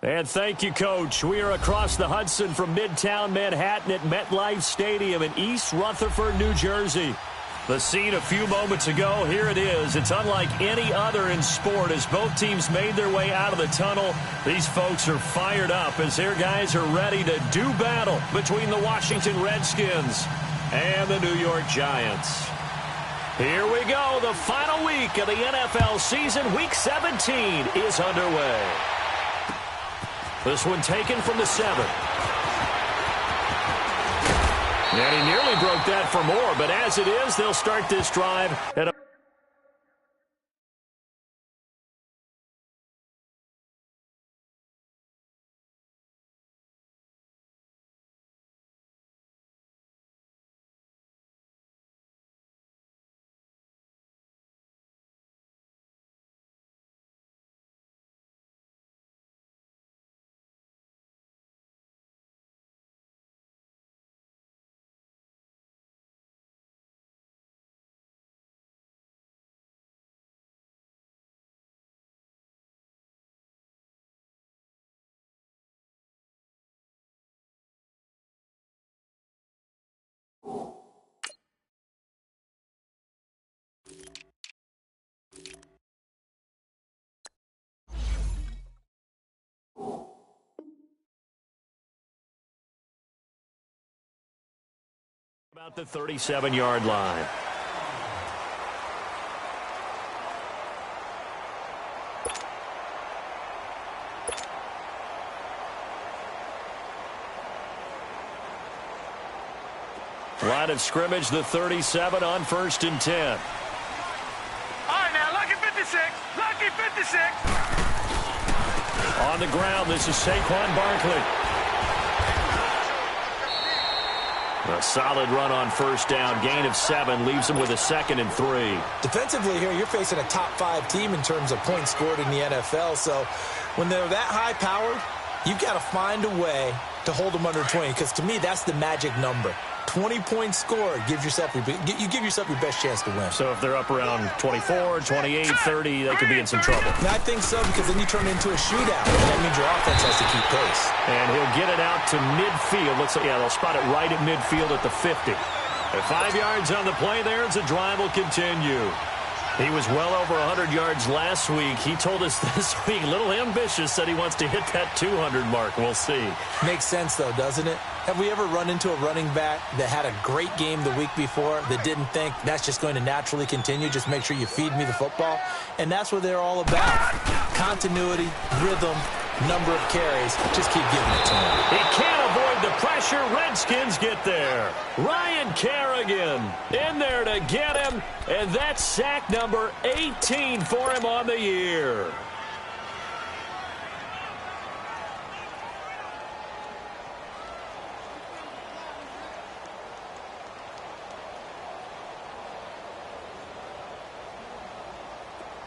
And thank you, Coach. We are across the Hudson from Midtown Manhattan at MetLife Stadium in East Rutherford, New Jersey. The scene a few moments ago, here it is. It's unlike any other in sport as both teams made their way out of the tunnel. These folks are fired up as their guys are ready to do battle between the Washington Redskins and the New York Giants. Here we go. The final week of the NFL season. Week 17 is underway. This one taken from the 7. And he nearly broke that for more, but as it is, they'll start this drive at a about the 37-yard line. Line of scrimmage, the 37 on 1st and 10. All right, now, lucky 56. Lucky 56. On the ground, this is Saquon Barkley. A solid run on 1st down. Gain of 7 leaves him with a 2nd and 3. Defensively here, you're facing a top 5 team in terms of points scored in the NFL. So when they're that high-powered, you've got to find a way to hold them under 20. Because to me, that's the magic number. 20 points scored gives yourself your best chance to win. So if they're up around 24, 28, 30, they could be in some trouble. And I think so, because then you turn it into a shootout. And that means your offense has to keep pace. And he'll get it out to midfield. Looks like, yeah, they'll spot it right at midfield at the 50. At 5 yards on the play there as the drive will continue. He was well over 100 yards last week. He told us this week, a little ambitious, said he wants to hit that 200 mark. We'll see. Makes sense, though, doesn't it? Have we ever run into a running back that had a great game the week before that didn't think that's just going to naturally continue? Just make sure you feed me the football. And that's what they're all about. Continuity, rhythm, number of carries. Just keep giving it to him. He can't avoid the pressure. Redskins get there. Ryan Kerrigan in there to get him. And that's sack number 18 for him on the year.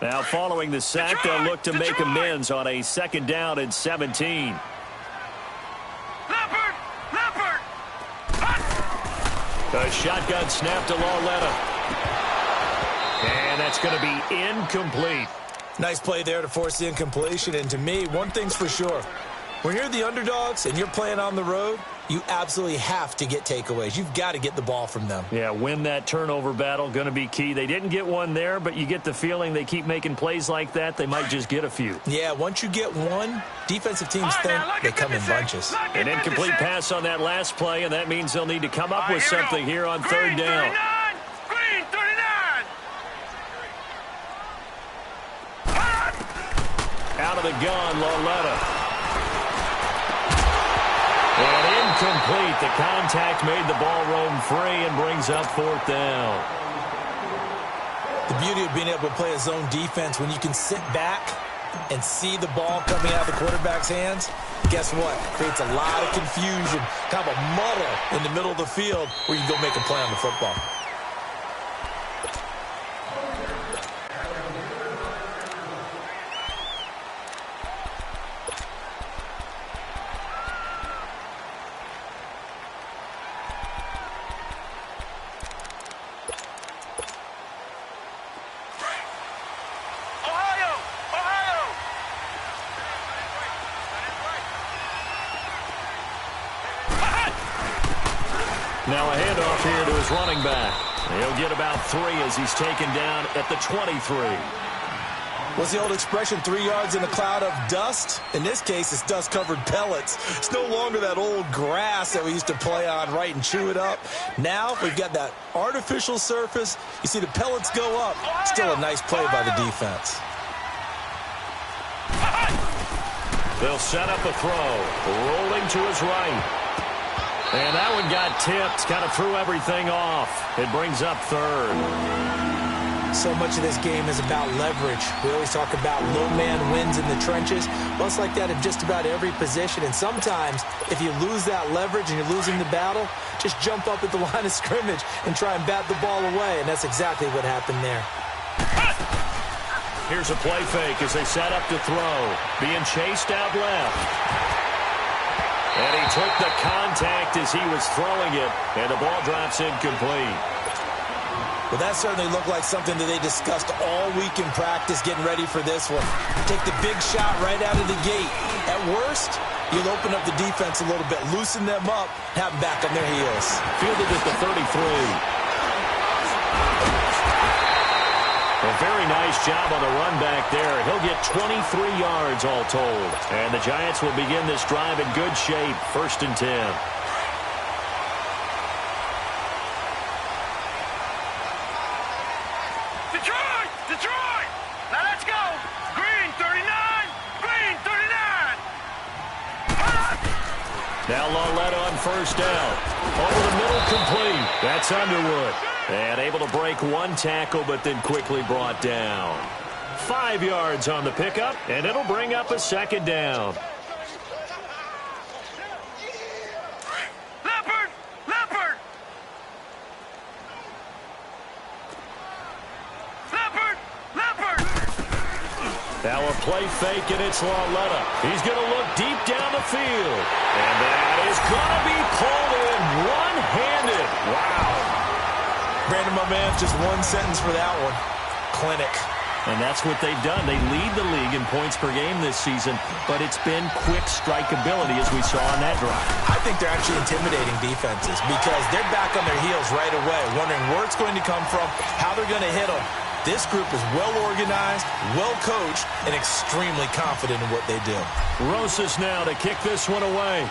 Now, following the sack, they'll look to make amends on a 2nd down and 17. Leopard! A shotgun snap to Lauletta. And that's going to be incomplete. Nice play there to force the incompletion. And to me, one thing's for sure. When you're the underdogs and you're playing on the road, you absolutely have to get takeaways. You've got to get the ball from them. Yeah, win that turnover battle, going to be key. They didn't get one there, but you get the feeling they keep making plays like that, they might just get a few. Yeah, once you get one, defensive teams think they come in bunches. An incomplete pass on that last play, and that means they'll need to come up with something here on 3rd down. Green 39. Out of the gun, Lauletta. And incomplete. The contact made the ball roam free and brings up 4th down. The beauty of being able to play a zone defense, when you can sit back and see the ball coming out of the quarterback's hands, guess what? Creates a lot of confusion, kind of a muddle in the middle of the field where you can go make a play on the football. Now a handoff here to his running back. He'll get about 3 as he's taken down at the 23. What's the old expression, 3 yards in a cloud of dust? In this case, it's dust-covered pellets. It's no longer that old grass that we used to play on, right, and chew it up. Now we've got that artificial surface. You see the pellets go up. Still a nice play by the defense. They'll set up a throw. Rolling to his right. And that one got tipped. Kind of threw everything off. It brings up 3rd. So much of this game is about leverage. We always talk about low man wins in the trenches. Well, it's like that in just about every position. And sometimes, if you lose that leverage and you're losing the battle, just jump up at the line of scrimmage and try and bat the ball away. And that's exactly what happened there. Here's a play fake as they set up to throw. Being chased out left. And he took the contact as he was throwing it. And the ball drops incomplete. Well, that certainly looked like something that they discussed all week in practice, getting ready for this one. Take the big shot right out of the gate. At worst, you'll open up the defense a little bit, loosen them up, have them back on their heels. Fielded at the 33. A very nice job on the run back there. He'll get 23 yards all told. And the Giants will begin this drive in good shape. 1st and 10. Detroit! Now let's go! Green 39! Green 39! Now Lauletta on 1st down. Over the middle, complete. That's Underwood. And able to break 1 tackle, but then quickly brought down. 5 yards on the pickup, and it'll bring up a 2nd down. Now a play fake, and it's Lauletta. He's going to look deep down the field. And that is going to be pulled in one-handed. Wow. Brandon, my man, just 1 sentence for that one. Clinic. And that's what they've done. They lead the league in points per game this season, but it's been quick strikeability as we saw on that drive. I think they're actually intimidating defenses because they're back on their heels right away, wondering where it's going to come from, how they're going to hit them. This group is well-organized, well-coached, and extremely confident in what they do. Rosas now to kick this one away.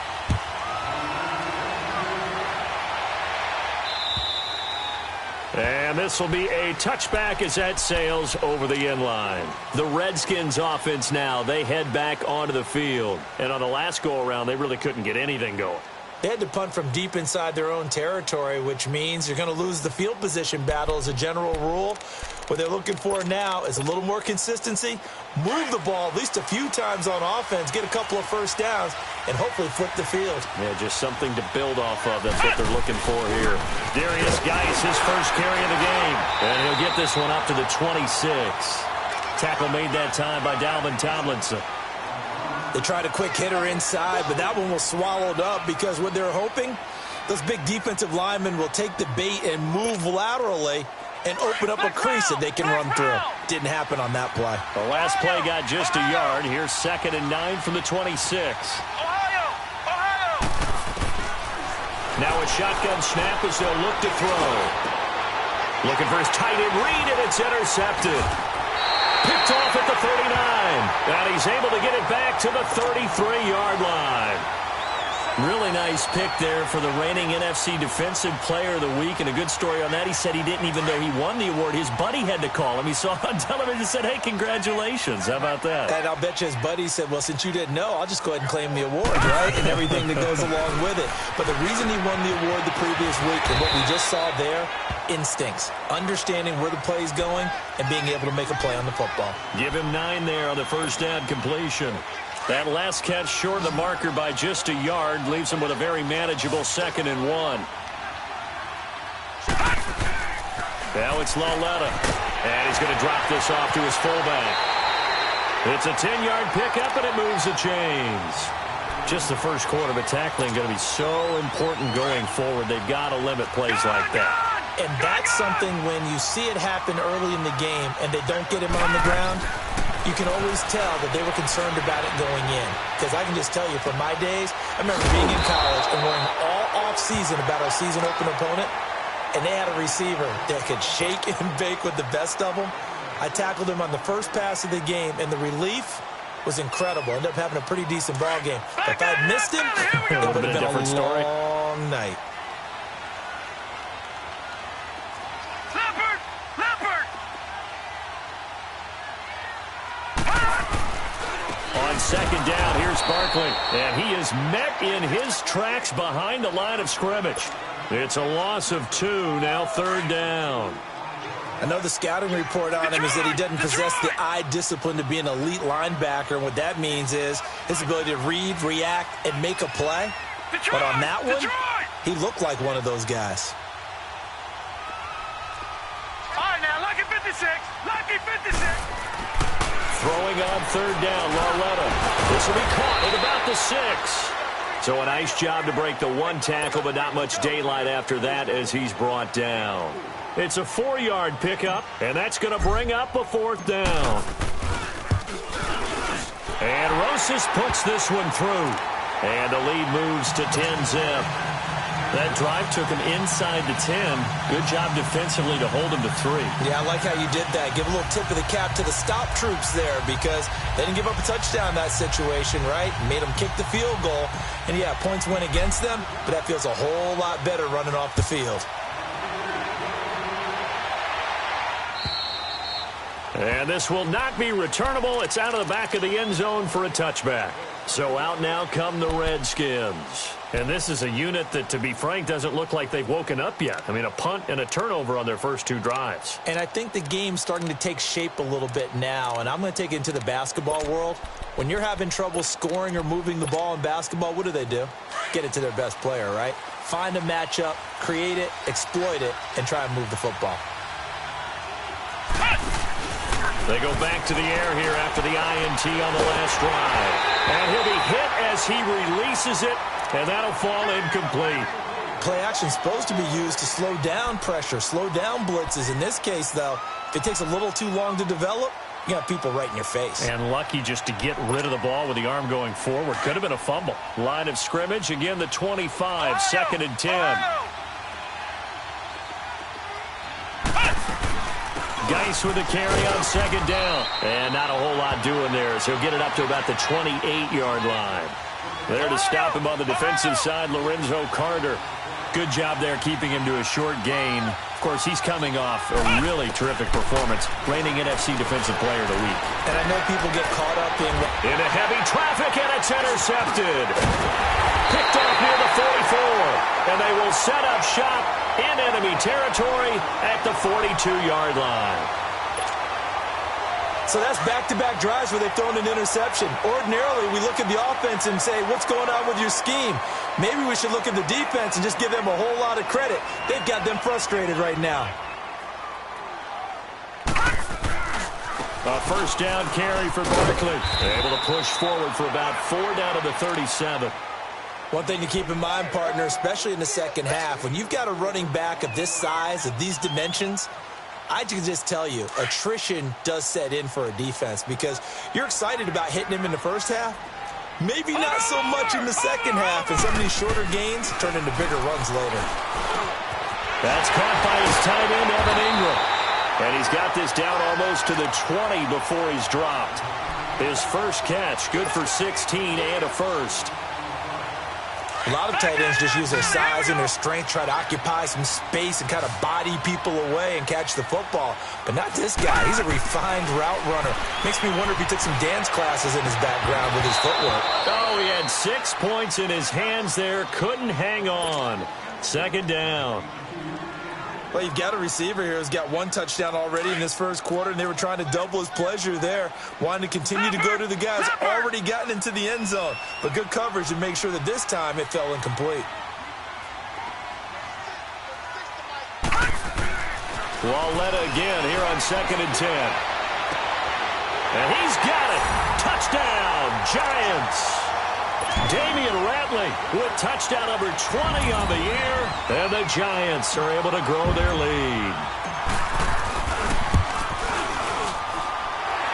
And this will be a touchback as that sails over the end line. The Redskins offense now, they head back onto the field. And on the last go-around, they really couldn't get anything going. They had to punt from deep inside their own territory, which means you're going to lose the field position battle as a general rule. What they're looking for now is a little more consistency, move the ball at least a few times on offense, get a couple of 1st downs, and hopefully flip the field. Yeah, just something to build off of. That's what they're looking for here. Darius Geis, his first carry of the game. And he'll get this one up to the 26. Tackle made that time by Dalvin Tomlinson. They tried a quick hitter inside, but that one was swallowed up because what they're hoping, those big defensive linemen will take the bait and move laterally and open up a crease that they can run through. Didn't happen on that play. The last play got just a yard. Here's 2nd and 9 from the 26. Ohio! Now a shotgun snap as they'll look to throw. Looking for his tight end read, and it's intercepted. Picked off at the 39. And he's able to get it back to the 33-yard line. Really nice pick there for the reigning NFC Defensive Player of the Week. And a good story on that. He said he didn't even know he won the award. His buddy had to call him. He saw it on television and said, hey, congratulations. How about that? And I'll bet you his buddy said, well, since you didn't know, I'll just go ahead and claim the award, right? And everything that goes along with it. But the reason he won the award the previous week and what we just saw there, instincts, understanding where the play is going and being able to make a play on the football. Give him 9 there on the 1st down completion. That last catch short of the marker by just a yard leaves him with a very manageable 2nd and 1. Now it's Lauletta. And he's going to drop this off to his fullback. It's a 10-yard pickup, and it moves the chains. Just the first quarter, but tackling going to be so important going forward. They've got to limit plays like that. And that's something when you see it happen early in the game and they don't get him on the ground, you can always tell that they were concerned about it going in. Because I can just tell you from my days, I remember being in college and wearing all off-season about our season opener opponent, and they had a receiver that could shake and bake with the best of them. I tackled him on the first pass of the game, and the relief was incredible. Ended up having a pretty decent ball game. But if I had missed him, it would have been a long night. On second down, here's Barkley. And he is met in his tracks behind the line of scrimmage. It's a loss of 2, now third down. I know the scouting report on him is that he doesn't possess the eye discipline to be an elite linebacker. And what that means is his ability to read, react, and make a play. But on that one, he looked like one of those guys. All right, now, lucky 56. Lucky 56. Throwing on third down, Lauletta. This will be caught at about the 6. So a nice job to break the 1 tackle, but not much daylight after that as he's brought down. It's a 4-yard pickup, and that's going to bring up a 4th down. And Rosas puts this one through. And the lead moves to 10-zip. That drive took him inside the 10. Good job defensively to hold him to 3. Yeah, I like how you did that. Give a little tip of the cap to the stop troops there because they didn't give up a touchdown in that situation, right? Made them kick the field goal. And, yeah, points went against them, but that feels a whole lot better running off the field. And this will not be returnable. It's out of the back of the end zone for a touchback. So out now come the Redskins. And this is a unit that, to be frank, doesn't look like they've woken up yet. I mean, a punt and a turnover on their first 2 drives. And I think the game's starting to take shape a little bit now. And I'm going to take it into the basketball world. When you're having trouble scoring or moving the ball in basketball, what do? Get it to their best player, right? Find a matchup, create it, exploit it, and try and move the football. They go back to the air here after the INT on the last drive. And he'll be hit as he releases it, and that'll fall incomplete. Play action's supposed to be used to slow down pressure, slow down blitzes. In this case, though, if it takes a little too long to develop, you got people right in your face. And lucky just to get rid of the ball with the arm going forward. Could have been a fumble. Line of scrimmage, again the 25, 2nd and 10. Geis with the carry on second down. And not a whole lot doing there, so he'll get it up to about the 28-yard line. There to stop him on the defensive side, Lorenzo Carter. Good job there keeping him to a short gain. Of course, he's coming off a really terrific performance, reigning NFC Defensive Player of the Week. And I know people get caught up in a heavy traffic, and it's intercepted. Picked off near the 44, and they will set up shop in enemy territory at the 42-yard line. So that's back-to-back drives where they've thrown an interception. Ordinarily, we look at the offense and say, what's going on with your scheme? Maybe we should look at the defense and just give them a whole lot of credit. They've got them frustrated right now. A first down carry for Barkley. Able to push forward for about 4 down to the 37. One thing to keep in mind, partner, especially in the second half, when you've got a running back of this size, of these dimensions, I can just tell you, attrition does set in for a defense because you're excited about hitting him in the first half. Maybe not so much in the second half, and some of these shorter gains turn into bigger runs later. That's caught by his tight end, Evan Ingram. And he's got this down almost to the 20 before he's dropped. His first catch, good for 16 and a first. A lot of tight ends just use their size and their strength, try to occupy some space and kind of body people away and catch the football. But not this guy. He's a refined route runner. Makes me wonder if he took some dance classes in his background with his footwork. Oh, he had 6 points in his hands there. Couldn't hang on. Second down. Well, you've got a receiver here who's got 1 touchdown already in this first quarter, and they were trying to double his pleasure there, wanting to continue to go to the guys already gotten into the end zone. But good coverage to make sure that this time it fell incomplete. Lauletta again here on 2nd and 10. And he's got it. Touchdown, Giants. Damian Ratley with touchdown number 20 on the year. And the Giants are able to grow their lead.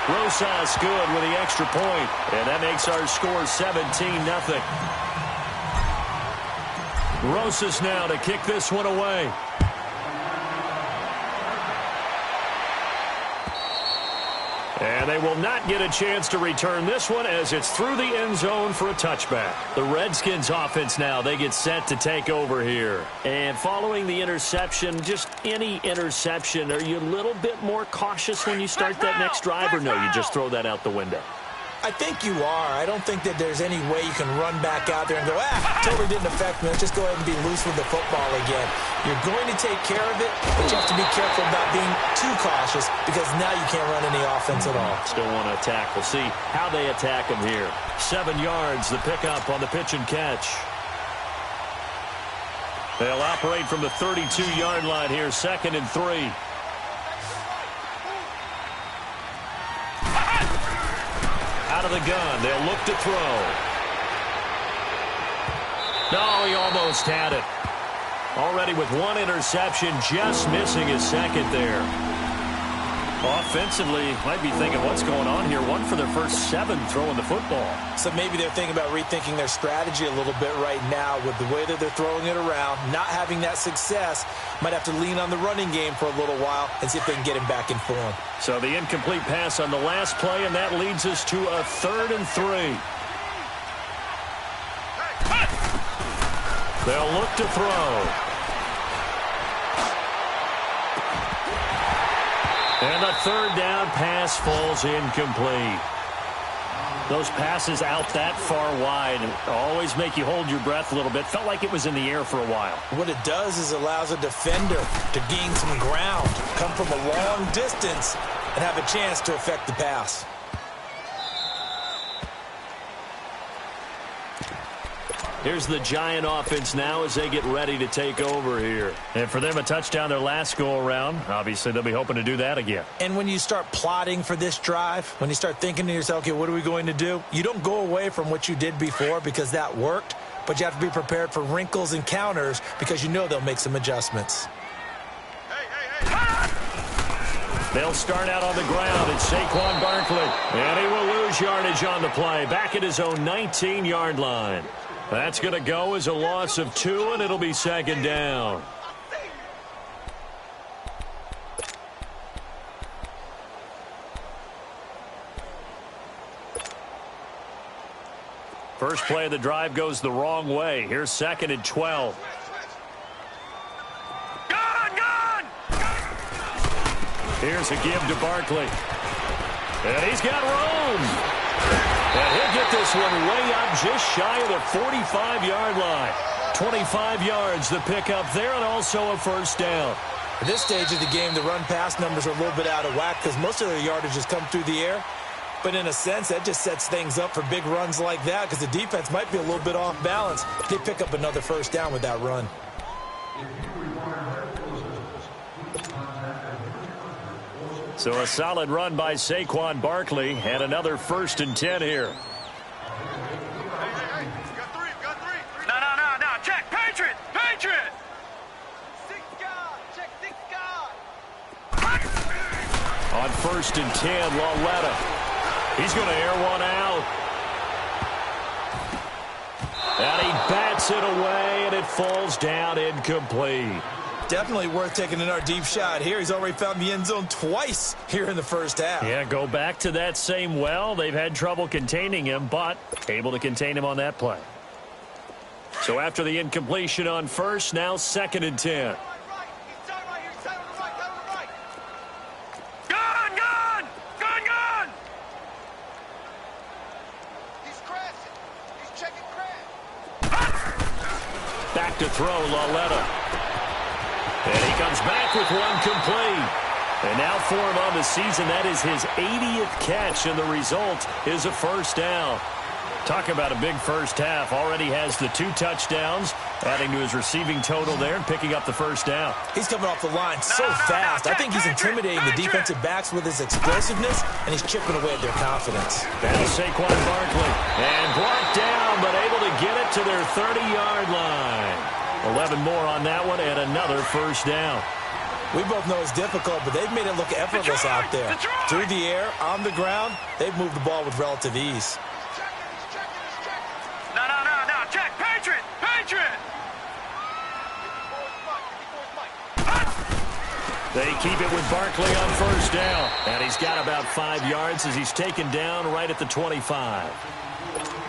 Rosas good with the extra point. And that makes our score 17-0. Rosas now to kick this one away. And they will not get a chance to return this one as it's through the end zone for a touchback. The Redskins offense now, they get set to take over here. And following the interception, just any interception, are you a little bit more cautious when you start that next drive, or no, you just throw that out the window? I think you are. I don't think that there's any way you can run back out there and go, totally didn't affect me. Let's just go ahead and be loose with the football again. You're going to take care of it, but you have to be careful about being too cautious because now you can't run any offense at all. Still want to attack. We'll see how they attack them here. 7 yards, the pickup on the pitch and catch. They'll operate from the 32-yard line here, 2nd and 3. Out of the gun, they'll look to throw. No, he almost had it. Already with 1 interception, just missing his 2nd there. Offensively, might be thinking, what's going on here? 1 for their first 7 throwing the football. So maybe they're thinking about rethinking their strategy a little bit right now with the way that they're throwing it around, not having that success. Might have to lean on the running game for a little while and see if they can get him back in form. So the incomplete pass on the last play, and that leads us to a 3rd and 3. They'll look to throw. And the 3rd down pass falls incomplete. Those passes out that far wide always make you hold your breath a little bit. Felt like it was in the air for a while. What it does is allows a defender to gain some ground, come from a long distance, and have a chance to affect the pass. Here's the Giant offense now as they get ready to take over here. And for them, a touchdown their last go-around. Obviously, they'll be hoping to do that again. And when you start plotting for this drive, when you start thinking to yourself, okay, what are we going to do? You don't go away from what you did before because that worked, but you have to be prepared for wrinkles and counters because you know they'll make some adjustments. They'll start out on the ground. It's Saquon Barkley. And he will lose yardage on the play. Back at his own 19-yard line. That's going to go as a loss of 2, and it'll be 2nd down. First play of the drive goes the wrong way. Here's 2nd and 12. Gun! Here's a give to Barkley. And he's got room. And he'll get this one way up just shy of the 45-yard line. 25 yards the pickup there, and also a 1st down. At this stage of the game, the run-pass numbers are a little bit out of whack because most of their yardage has come through the air. But in a sense, that just sets things up for big runs like that because the defense might be a little bit off balance. They pick up another 1st down with that run. So a solid run by Saquon Barkley and another 1st and 10 here. No. Check. Patriot. Check 6 guard. On 1st and 10, Lauletta. He's going to air one out. And he bats it away, and it falls down incomplete. Definitely worth taking another deep shot here. He's already found the end zone twice here in the 1st half. Yeah, go back to that same well. They've had trouble containing him, but able to contain him on that play. So after the incompletion on 1st, now 2nd and 10. Gun! He's crashing. He's checking crash. Back to throw, Lauletta. And he comes back with one complete. And now for him on the season, that is his 80th catch, and the result is a 1st down. Talk about a big 1st half. Already has the 2 touchdowns, adding to his receiving total there and picking up the 1st down. He's coming off the line so fast. I think he's intimidating the defensive backs with his explosiveness, and he's chipping away at their confidence. That's Saquon Barkley. And brought down, but able to get it to their 30-yard line. 11 more on that one, and another 1st down. We both know it's difficult, but they've made it look effortless out there. Through the air, on the ground, they've moved the ball with relative ease. No. Check. Patriot. They keep it with Barkley on first down. And he's got about 5 yards as he's taken down right at the 25.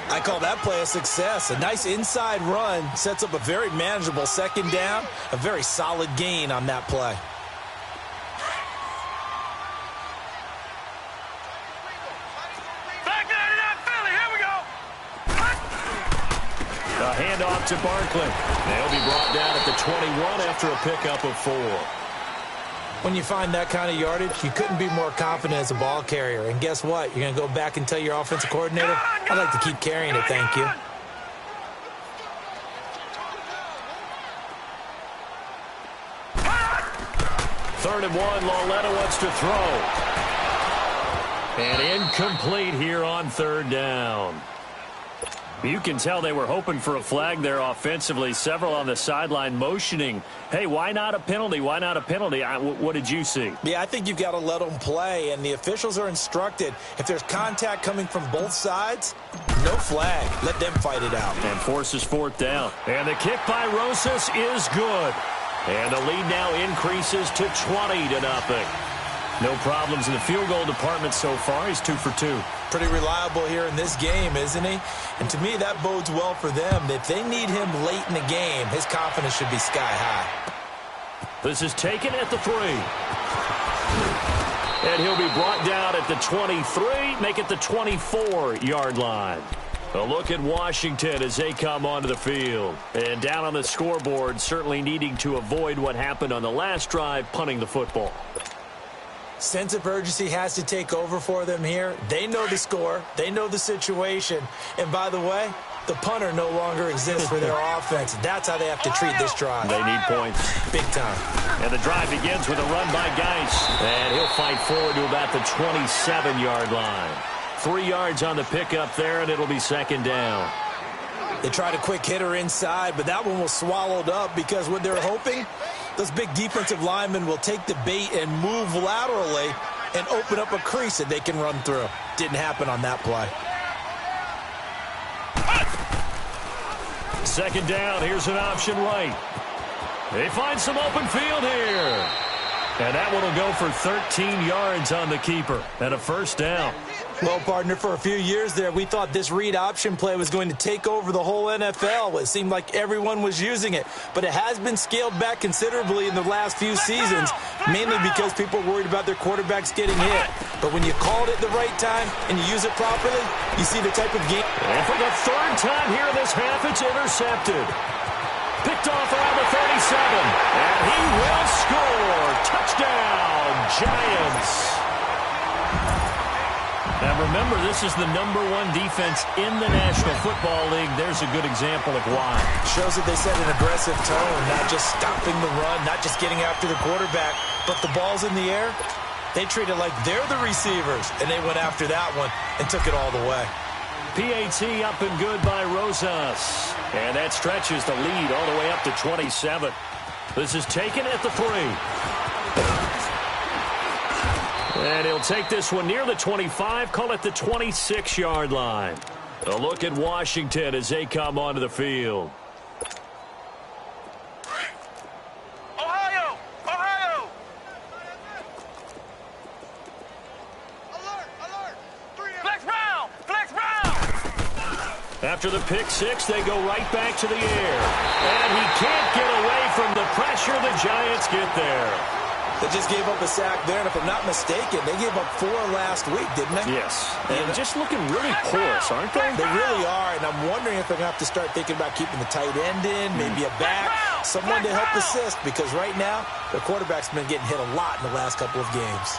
I call that play a success. A nice inside run sets up a very manageable second down. A very solid gain on that play. Back 99 Philly, here we go. A handoff to Barkley. They'll be brought down at the 21 after a pickup of 4. When you find that kind of yardage, you couldn't be more confident as a ball carrier. And guess what? You're going to go back and tell your offensive coordinator, I'd like to keep carrying it, thank you. Third and 1, Lauletta wants to throw. And incomplete here on third down. You can tell they were hoping for a flag there offensively. Several on the sideline motioning, hey, why not a penalty? Why not a penalty? What did you see? Yeah, I think you've got to let them play, and the officials are instructed. If there's contact coming from both sides, no flag. Let them fight it out. And forces fourth down. And the kick by Rosas is good. And the lead now increases to 20-0. No problems in the field goal department so far. He's 2 for 2. Pretty reliable here in this game, isn't he? And to me, that bodes well for them. If they need him late in the game, his confidence should be sky high. This is taken at the 3. And he'll be brought down at the 23, make it the 24-yard line. A look at Washington as they come onto the field. And down on the scoreboard, certainly needing to avoid what happened on the last drive, punting the football. Sense of urgency has to take over for them here. They know the score. They know the situation. And by the way, the punter no longer exists for their offense. That's how they have to treat this drive. They need points. Big time. And the drive begins with a run by Geis. And he'll fight forward to about the 27-yard line. 3 yards on the pickup there, and it'll be second down. They tried a quick hitter inside, but that one was swallowed up because what they're hoping, those big defensive linemen will take the bait and move laterally and open up a crease that they can run through. Didn't happen on that play. Second down, here's an option right. They find some open field here. And that one will go for 13 yards on the keeper and a first down. Well, partner, for a few years there, we thought this read option play was going to take over the whole NFL. It seemed like everyone was using it, but it has been scaled back considerably in the last few seasons, mainly because people are worried about their quarterbacks getting hit. But when you called it the right time and you use it properly, you see the type of game. And for the third time here in this half, it's intercepted. Picked off around the 37, and he will score. Touchdown, Giants. Now remember, this is the #1 defense in the National Football League. There's a good example of why. Shows that they set an aggressive tone, not just stopping the run, not just getting after the quarterback, but the ball's in the air. They treat it like they're the receivers, and they went after that one and took it all the way. PAT up and good by Rosas. And that stretches the lead all the way up to 27. This is taken at the 3. And he'll take this one near the 25, call it the 26-yard line. A look at Washington as they come onto the field. Ohio! Ohio! Alert! Alert! Flex round! Flex round! After the pick six, they go right back to the air. And he can't get away from the pressure. The Giants get there. They just gave up a sack there, and if I'm not mistaken, they gave up 4 last week, didn't they? Yes. And just looking really porous, aren't they? They really are, and I'm wondering if they're going to have to start thinking about keeping the tight end in, maybe a back, someone to help assist, because right now, their quarterback's been getting hit a lot in the last couple of games.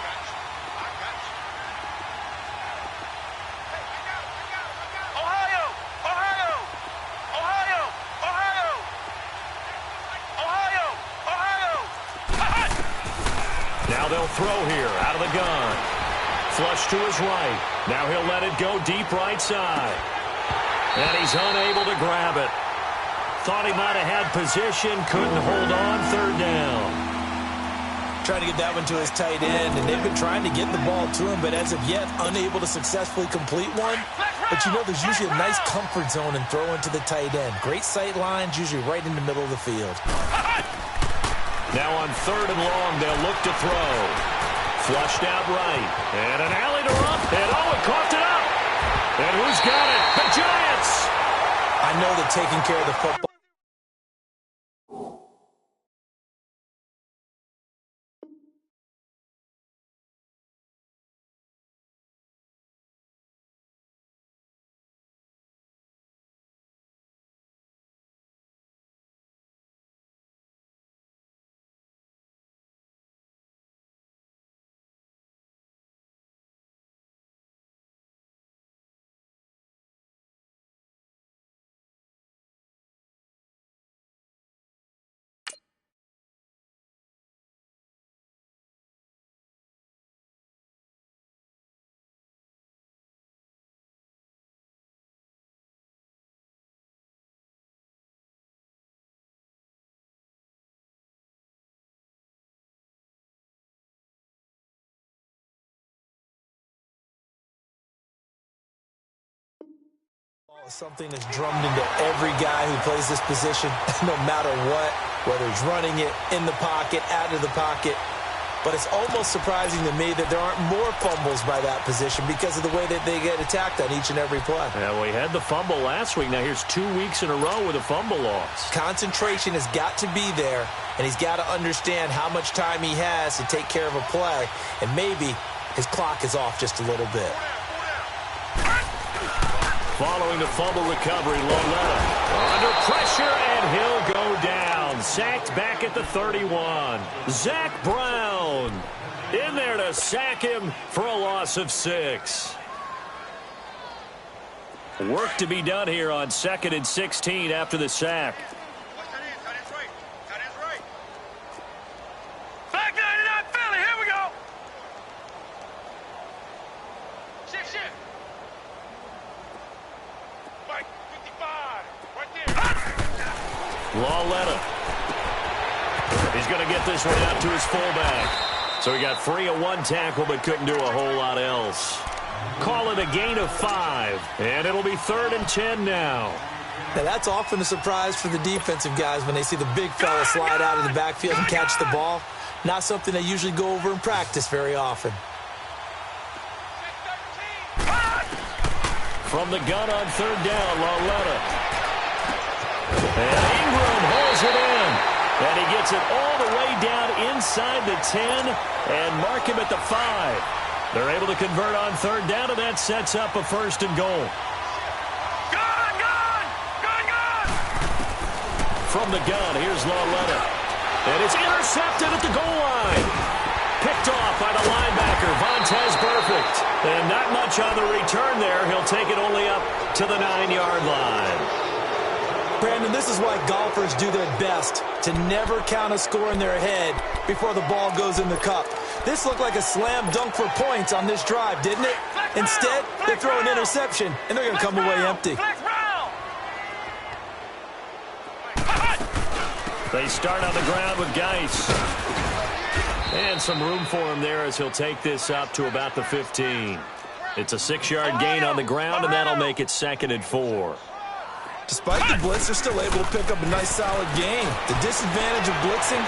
Now they'll throw here out of the gun. Flush to his right. Now he'll let it go deep right side. And he's unable to grab it. Thought he might have had position. Couldn't hold on. Third down. Trying to get that one to his tight end, and they've been trying to get the ball to him, but as of yet, unable to successfully complete one. But you know, there's usually a nice comfort zone in throwing to the tight end. Great sight lines, usually right in the middle of the field. Now on 3rd and long, they'll look to throw. Flushed out right. And an alley to Ruff. And Owen coughed it up. And who's got it? The Giants. I know that taking care of the football. Something that's drummed into every guy who plays this position, no matter what, whether he's running it, in the pocket, out of the pocket. But it's almost surprising to me that there aren't more fumbles by that position because of the way that they get attacked on each and every play. Yeah, we had the fumble last week. Now here's 2 weeks in a row with a fumble loss. Concentration has got to be there, and he's got to understand how much time he has to take care of a play, and maybe his clock is off just a little bit. Following the fumble recovery, Loletta under pressure, and he'll go down. Sacked back at the 31. Zach Brown in there to sack him for a loss of 6. Work to be done here on 2nd and 16 after the sack. Back 99 Philly, here we go. Shift. Mike, 55, right there. Loletta. He's going to get this one out to his fullback. So he got free of 1 tackle but couldn't do a whole lot else. Call it a gain of 5, and it'll be 3rd and 10 now. Now, that's often a surprise for the defensive guys when they see the big fella slide out of the backfield and catch the ball. Not something they usually go over in practice very often. From the gun on 3rd down, Loletta. And Ingram holds it in. And he gets it all the way down inside the 10 and mark him at the 5. They're able to convert on 3rd down, and that sets up a 1st and goal. Gun! From the gun, here's Loletta. And it's intercepted at the goal line. Picked off by the linebacker, Vontez Perfect. And not much on the return there. He'll take it only up to the 9-yard line. Brandon, this is why golfers do their best to never count a score in their head before the ball goes in the cup. This looked like a slam dunk for points on this drive, didn't it? Instead, they throw an interception, and they're going to come away empty. They start on the ground with Geis. And some room for him there as he'll take this up to about the 15. It's a 6-yard gain on the ground, and that'll make it 2nd and 4. Despite the blitz, they're still able to pick up a nice, solid gain. The disadvantage of blitzing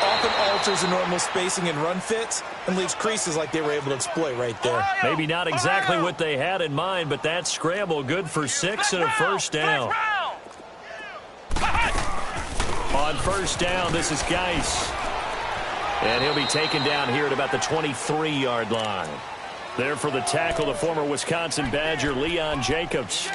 often alters the normal spacing and run fits and leaves creases like they were able to exploit right there. Maybe not exactly what they had in mind, but that scramble good for 6 and a 1st down. On 1st down, this is Geis. And he'll be taken down here at about the 23-yard line. There for the tackle, the former Wisconsin Badger, Leon Jacobs.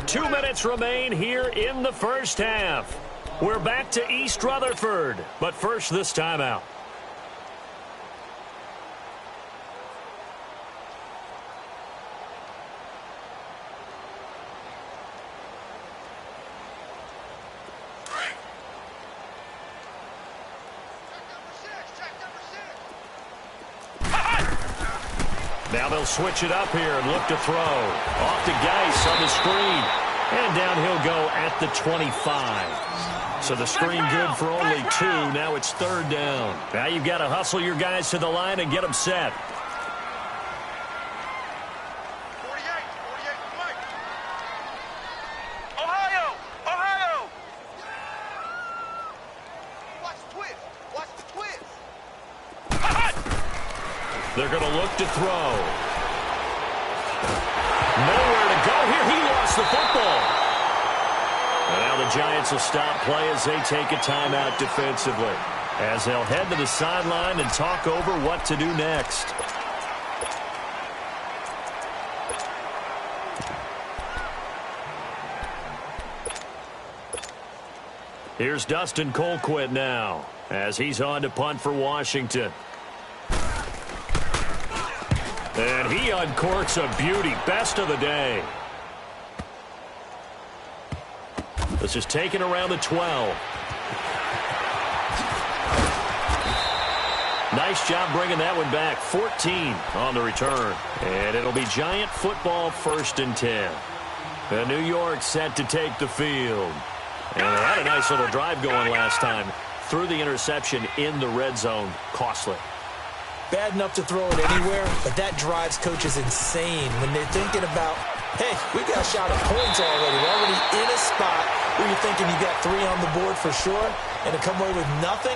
Two minutes remain here in the 1st half. We're back to East Rutherford, but first this timeout. Now they'll switch it up here and look to throw. Off to Geis on the screen. And down he'll go at the 25. So the screen good for only 2. Now it's 3rd down. Now you've got to hustle your guys to the line and get them set. 48, Mike. Ohio! Watch the twist. Watch the twist. They're going to look to throw. Nowhere to go here. He lost the football. And now the Giants will stop play as they take a timeout defensively, as they'll head to the sideline and talk over what to do next. Here's Dustin Colquitt now, as he's on to punt for Washington. And he uncorks a beauty. Best of the day. This is taken around the 12. Nice job bringing that one back. 14 on the return. And it'll be Giant football, 1st and 10. The New York set to take the field. And they had a nice little drive going last time. Threw the interception in the red zone. Costly. Bad enough to throw it anywhere, but that drives coaches insane when they're thinking about, hey, we got a shot at points already. We're already in a spot where you're thinking you got 3 on the board for sure, and to come away with nothing,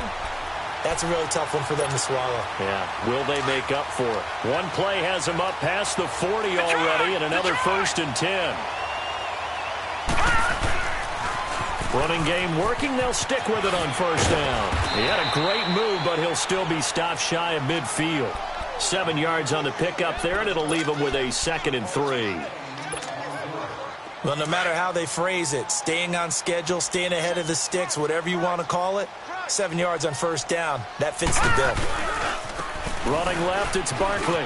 that's a really tough one for them to swallow. Yeah, will they make up for it? One play has them up past the 40 already, and another 1st and 10. Running game working. They'll stick with it on 1st down. He had a great move, but he'll still be stopped shy of midfield. 7 yards on the pickup there, and it'll leave him with a 2nd and 3. Well, no matter how they phrase it, staying on schedule, staying ahead of the sticks, whatever you want to call it, 7 yards on 1st down, that fits the bill. Running left, it's Barkley.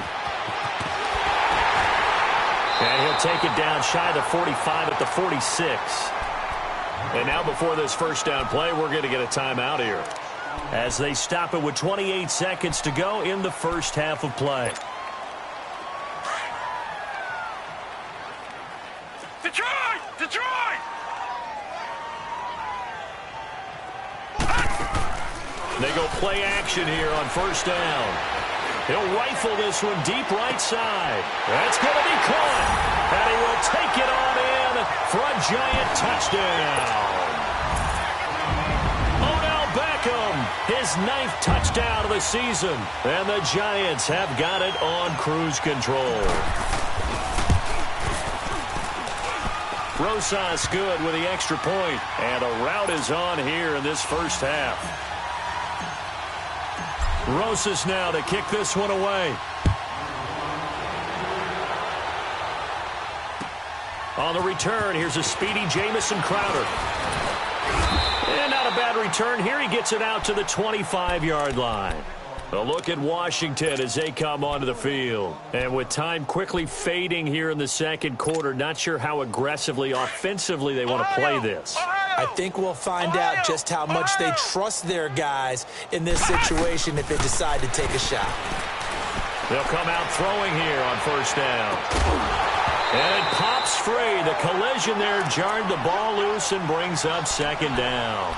And he'll take it down shy of the 45 at the 46. And now before this 1st down play, we're going to get a timeout here, as they stop it with 28 seconds to go in the 1st half of play. Detroit! They go play action here on 1st down. He'll rifle this one deep right side. That's going to be caught. And he will take it on in for a Giant touchdown. Odell Beckham, his 9th touchdown of the season. And the Giants have got it on cruise control. Rosas good with the extra point. And a rout is on here in this 1st half. Rosas now to kick this one away. On the return, here's a speedy Jamison Crowder. And not a bad return here. He gets it out to the 25-yard line. A look at Washington as they come onto the field. And with time quickly fading here in the 2nd quarter, not sure how aggressively, offensively they want to play this. I think we'll find out just how much they trust their guys in this situation if they decide to take a shot. They'll come out throwing here on 1st down. And it pops free. The collision there jarred the ball loose and brings up 2nd down.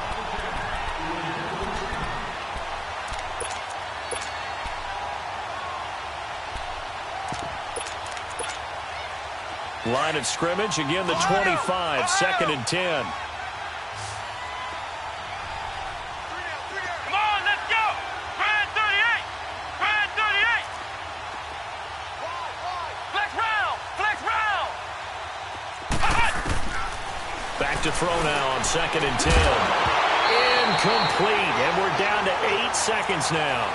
Line of scrimmage, again the 25, 2nd and 10. Come on, let's go! Brand 38! Brand 38! Flex round! Back to throw now on 2nd and 10. Incomplete, and we're down to 8 seconds now.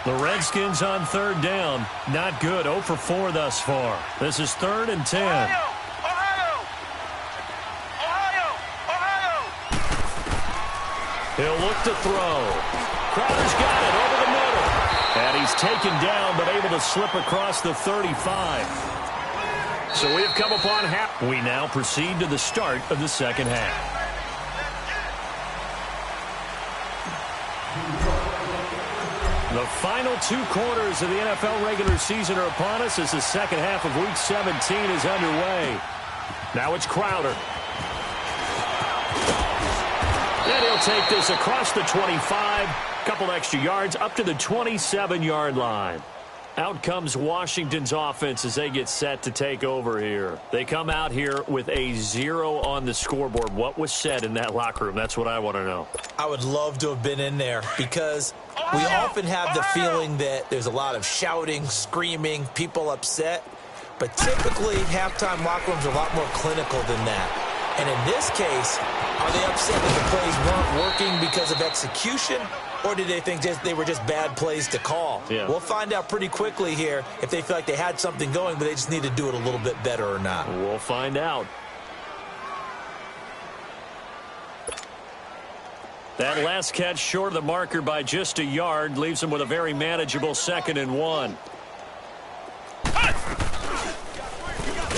The Redskins on 3rd down. Not good. 0 for 4 thus far. This is 3rd and 10. Ohio! He'll look to throw. Crowder's got it over the middle. And he's taken down, but able to slip across the 35. So we have come upon half. We now proceed to the start of the 2nd half. The final 2 quarters of the NFL regular season are upon us as the second half of Week 17 is underway. Now it's Crowder. And he'll take this across the 25, couple extra yards up to the 27-yard line. Out comes Washington's offense as they get set to take over here. They come out here with a 0 on the scoreboard. What was said in that locker room? That's what I want to know. I would love to have been in there because we often have the feeling that there's a lot of shouting, screaming, people upset. But typically, halftime locker rooms are a lot more clinical than that. And in this case, are they upset that the plays weren't working because of execution? Or did they think they were just bad plays to call? Yeah. We'll find out pretty quickly here if they feel like they had something going, but they just need to do it a little bit better or not. We'll find out. That last catch short of the marker by just a yard leaves them with a very manageable 2nd and 1.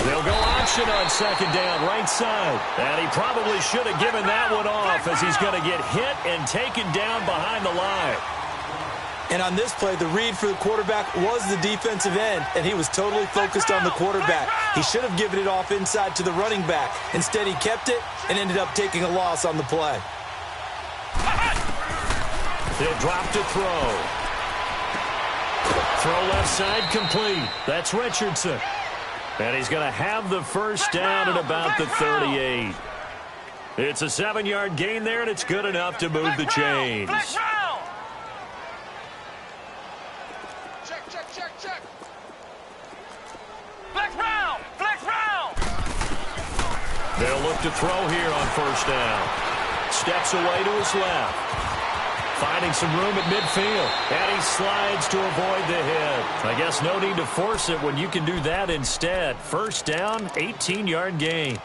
They'll go option on 2nd down, right side. And he probably should have given that one off as he's going to get hit and taken down behind the line. And on this play, the read for the quarterback was the defensive end, and he was totally focused on the quarterback. He should have given it off inside to the running back. Instead, he kept it and ended up taking a loss on the play. He'll drop to throw. Throw left side complete. That's Richardson. And he's going to have the first down at about the 38. It's a 7-yard gain there, and it's good enough to move the chains. Check. Flex round. They'll look to throw here on first down. Steps away to his left. Finding some room at midfield. And he slides to avoid the hit. I guess no need to force it when you can do that instead. First down, 18-yard gain.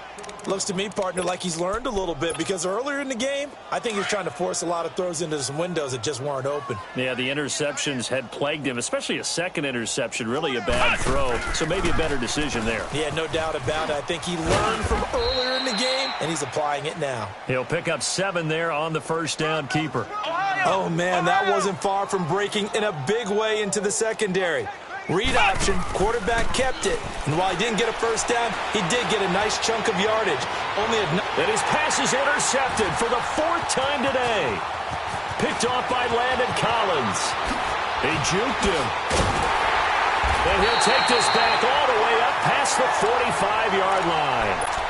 Looks to me, partner, like he's learned a little bit because earlier in the game, I think he was trying to force a lot of throws into some windows that just weren't open. Yeah, the interceptions had plagued him, especially a second interception, really a bad throw. So maybe a better decision there. Yeah, no doubt about it. I think he learned from earlier in the game, and he's applying it now. He'll pick up 7 there on the first down keeper. Oh, man, that wasn't far from breaking in a big way into the secondary. Read option, quarterback kept it, and while he didn't get a first down, he did get a nice chunk of yardage. And his pass is intercepted for the 4th time today. Picked off by Landon Collins. He juked him. And he'll take this back all the way up past the 45-yard line.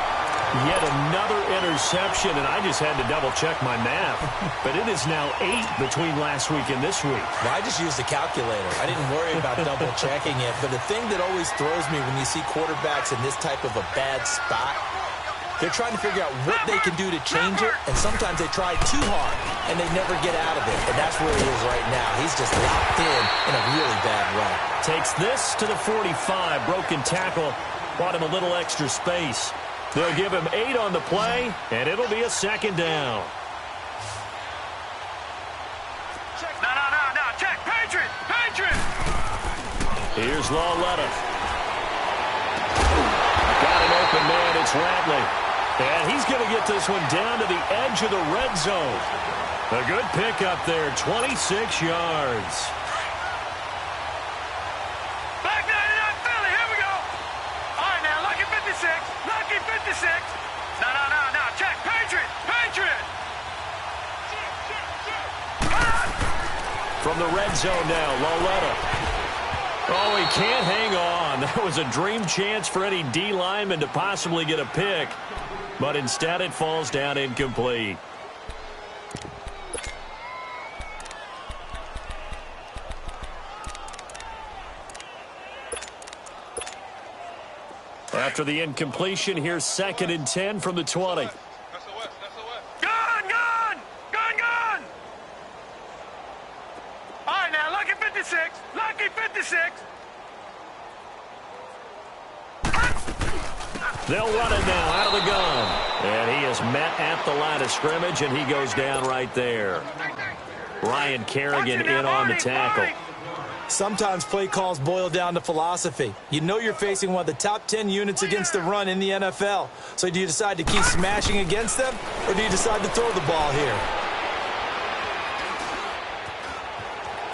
Yet another interception, and I just had to double-check my math. But it is now 8 between last week and this week. Well, I just used a calculator. I didn't worry about double-checking it. But the thing that always throws me when you see quarterbacks in this type of a bad spot, they're trying to figure out what they can do to change it, and sometimes they try too hard, and they never get out of it. And that's where he is right now. He's just locked in a really bad way. Takes this to the 45. Broken tackle. Bought him a little extra space. They'll give him 8 on the play, and it'll be a 2nd down. No. Check. Patriot. Here's Lawletta. Got an open man. It's Ratley. And he's going to get this one down to the edge of the red zone. A good pickup there, 26 yards. Black 99 Philly. Here we go. All right, now, lucky 56. Lucky 56. No. Check. Patriot. From the red zone now, Lawletta. Oh, he can't hang on. That was a dream chance for any D lineman to possibly get a pick. But instead it falls down incomplete. After the incompletion, here's 2nd and 10 from the 20. Gun. All right, now, lucky 56. Lucky 56. They'll run it now out of the gun. And he is met at the line of scrimmage, and he goes down right there. Ryan Kerrigan in on the tackle. Sometimes play calls boil down to philosophy. You know you're facing one of the top 10 units against the run in the NFL. So do you decide to keep smashing against them, or do you decide to throw the ball here?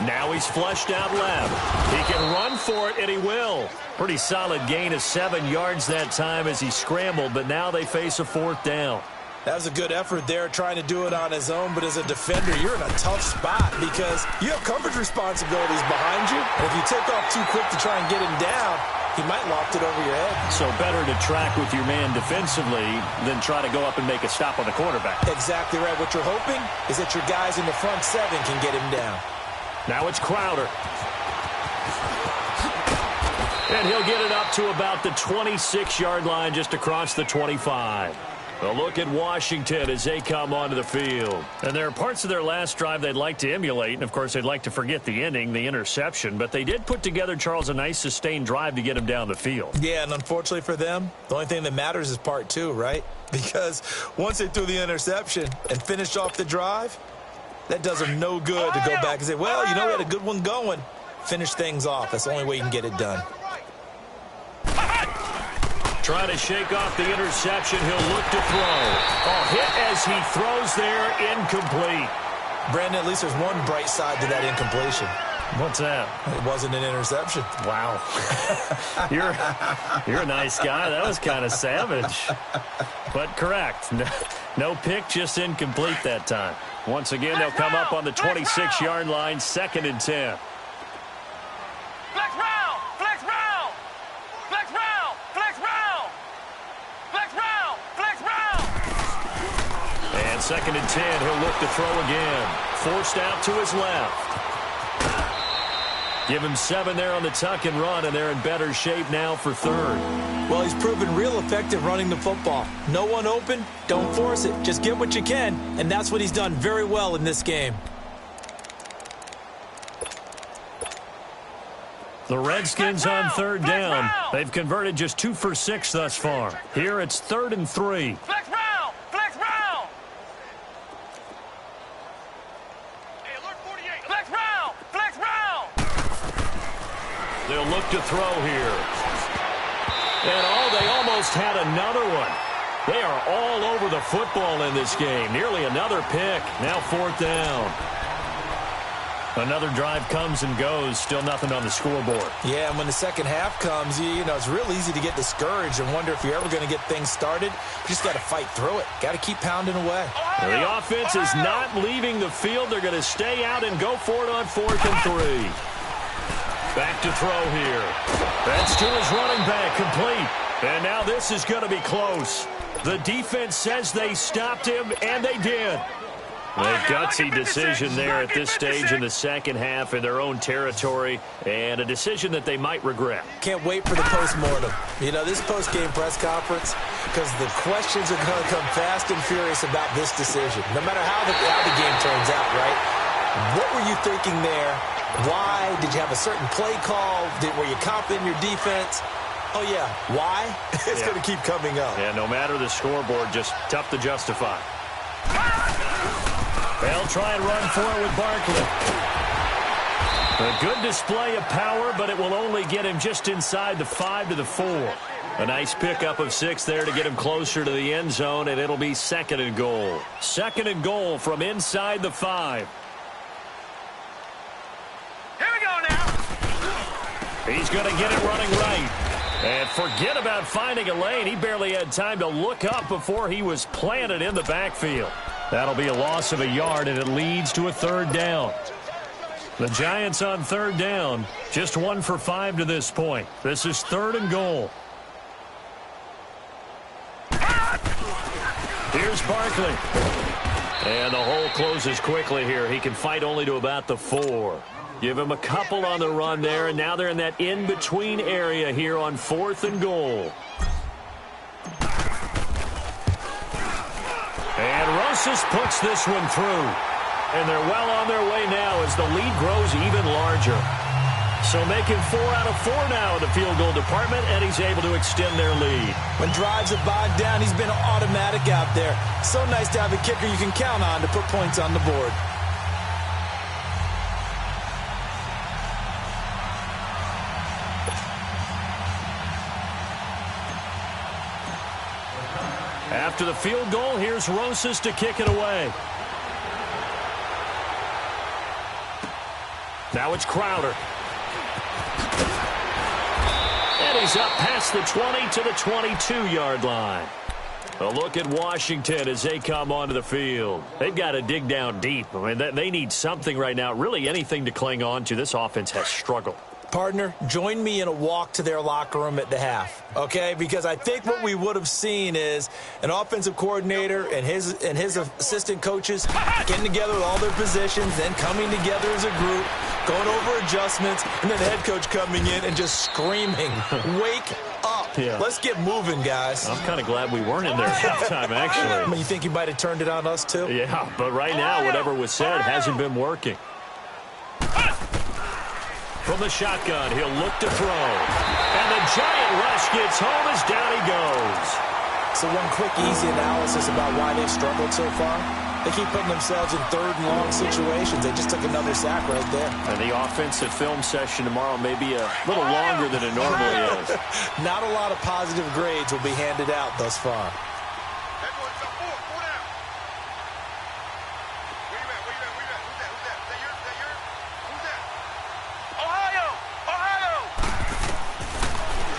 Now he's flushed out left. He can run for it, and he will. Pretty solid gain of 7 yards that time as he scrambled, but now they face a 4th down. That was a good effort there, trying to do it on his own, but as a defender, you're in a tough spot because you have coverage responsibilities behind you, and if you take off too quick to try and get him down, he might loft it over your head. So better to track with your man defensively than try to go up and make a stop on the quarterback. Exactly right. What you're hoping is that your guys in the front 7 can get him down. Now it's Crowder. And he'll get it up to about the 26-yard line just across the 25. A look at Washington as they come onto the field. And there are parts of their last drive they'd like to emulate. And, of course, they'd like to forget the ending, the interception. But they did put together, Charles, a nice sustained drive to get him down the field. Yeah, and unfortunately for them, the only thing that matters is part 2, right? Because once they threw the interception and finished off the drive, that does them no good to go back and say, well, you know, we had a good one going. Finish things off. That's the only way you can get it done. Trying to shake off the interception. He'll look to throw. A hit as he throws there, incomplete. Brandon, at least there's one bright side to that incompletion. What's that? It wasn't an interception. Wow. You're a nice guy. That was kind of savage. But correct. No pick, just incomplete that time. Once again, they'll come up on the 26-yard line, 2nd and 10. Flex round! Flex round! Flex round! Flex round! Flex round! Flex round! And 2nd and 10, he'll look to throw again. Forced out to his left. Give him 7 there on the tuck and run, and they're in better shape now for 3rd. Well, he's proven real effective running the football. No one open, don't force it. Just get what you can, and that's what he's done very well in this game. The Redskins on 3rd down. They've converted just 2 for 6 thus far. Here it's 3rd and 3. Flex round! Flex round! Hey, alert 48! Flex round! Flex round! They'll look to throw here. And they almost had another one. They are all over the football in this game. Nearly another pick. Now 4th down. Another drive comes and goes. Still nothing on the scoreboard. Yeah, and when the second half comes, you know, it's real easy to get discouraged and wonder if you're ever going to get things started. You just got to fight through it. Got to keep pounding away. Well, the offense is not leaving the field. They're going to stay out and go for it on 4th and 3. Back to throw here. That's to his running back, complete. And now this is going to be close. The defense says they stopped him, and they did. A gutsy decision there at this stage in the second half in their own territory, and a decision that they might regret. Can't wait for the postmortem. You know, this post-game press conference, because the questions are going to come fast and furious about this decision, no matter how the game turns out, right? What were you thinking there? Why? Did you have a certain play call? Were you confident in your defense? Oh, yeah. Why? It's going to keep coming up. Yeah, no matter the scoreboard, just tough to justify. They'll try and run for it with Barkley. A good display of power, but it will only get him just inside the 5 to the 4. A nice pickup of 6 there to get him closer to the end zone, and it'll be 2nd and goal. 2nd and goal from inside the 5. Here we go now. He's going to get it running right. And forget about finding a lane. He barely had time to look up before he was planted in the backfield. That'll be a loss of a yard, and it leads to a 3rd down. The Giants on 3rd down, just 1 for 5 to this point. This is 3rd and goal. Here's Barkley. And the hole closes quickly here. He can fight only to about the 4. Give him a couple on the run there, and now they're in that in-between area here on 4th and goal. And Rosas puts this one through. And they're well on their way now as the lead grows even larger. So making 4 out of 4 now in the field goal department, and he's able to extend their lead. When drives have bogged down, he's been automatic out there. So nice to have a kicker you can count on to put points on the board. After the field goal, here's Rosas to kick it away. Now it's Crowder. And he's up past the 20 to the 22-yard line. A look at Washington as they come onto the field. They've got to dig down deep. I mean, they need something right now, really anything to cling on to. This offense has struggled. Partner, join me in a walk to their locker room at the half, okay? Because I think what we would have seen is an offensive coordinator and his assistant coaches getting together with all their positions, then coming together as a group, going over adjustments, and then the head coach coming in and just screaming, wake up. Yeah. Let's get moving, guys. I'm kind of glad we weren't in there at halftime, actually. I mean, you think you might have turned it on us, too? Yeah, but right now, whatever was said hasn't been working. From the shotgun, he'll look to throw. And the giant rush gets home as down he goes. So one quick, easy analysis about why they've struggled so far. They keep putting themselves in third and long situations. They just took another sack right there. And the offensive film session tomorrow may be a little longer than it normally is. Not a lot of positive grades will be handed out thus far.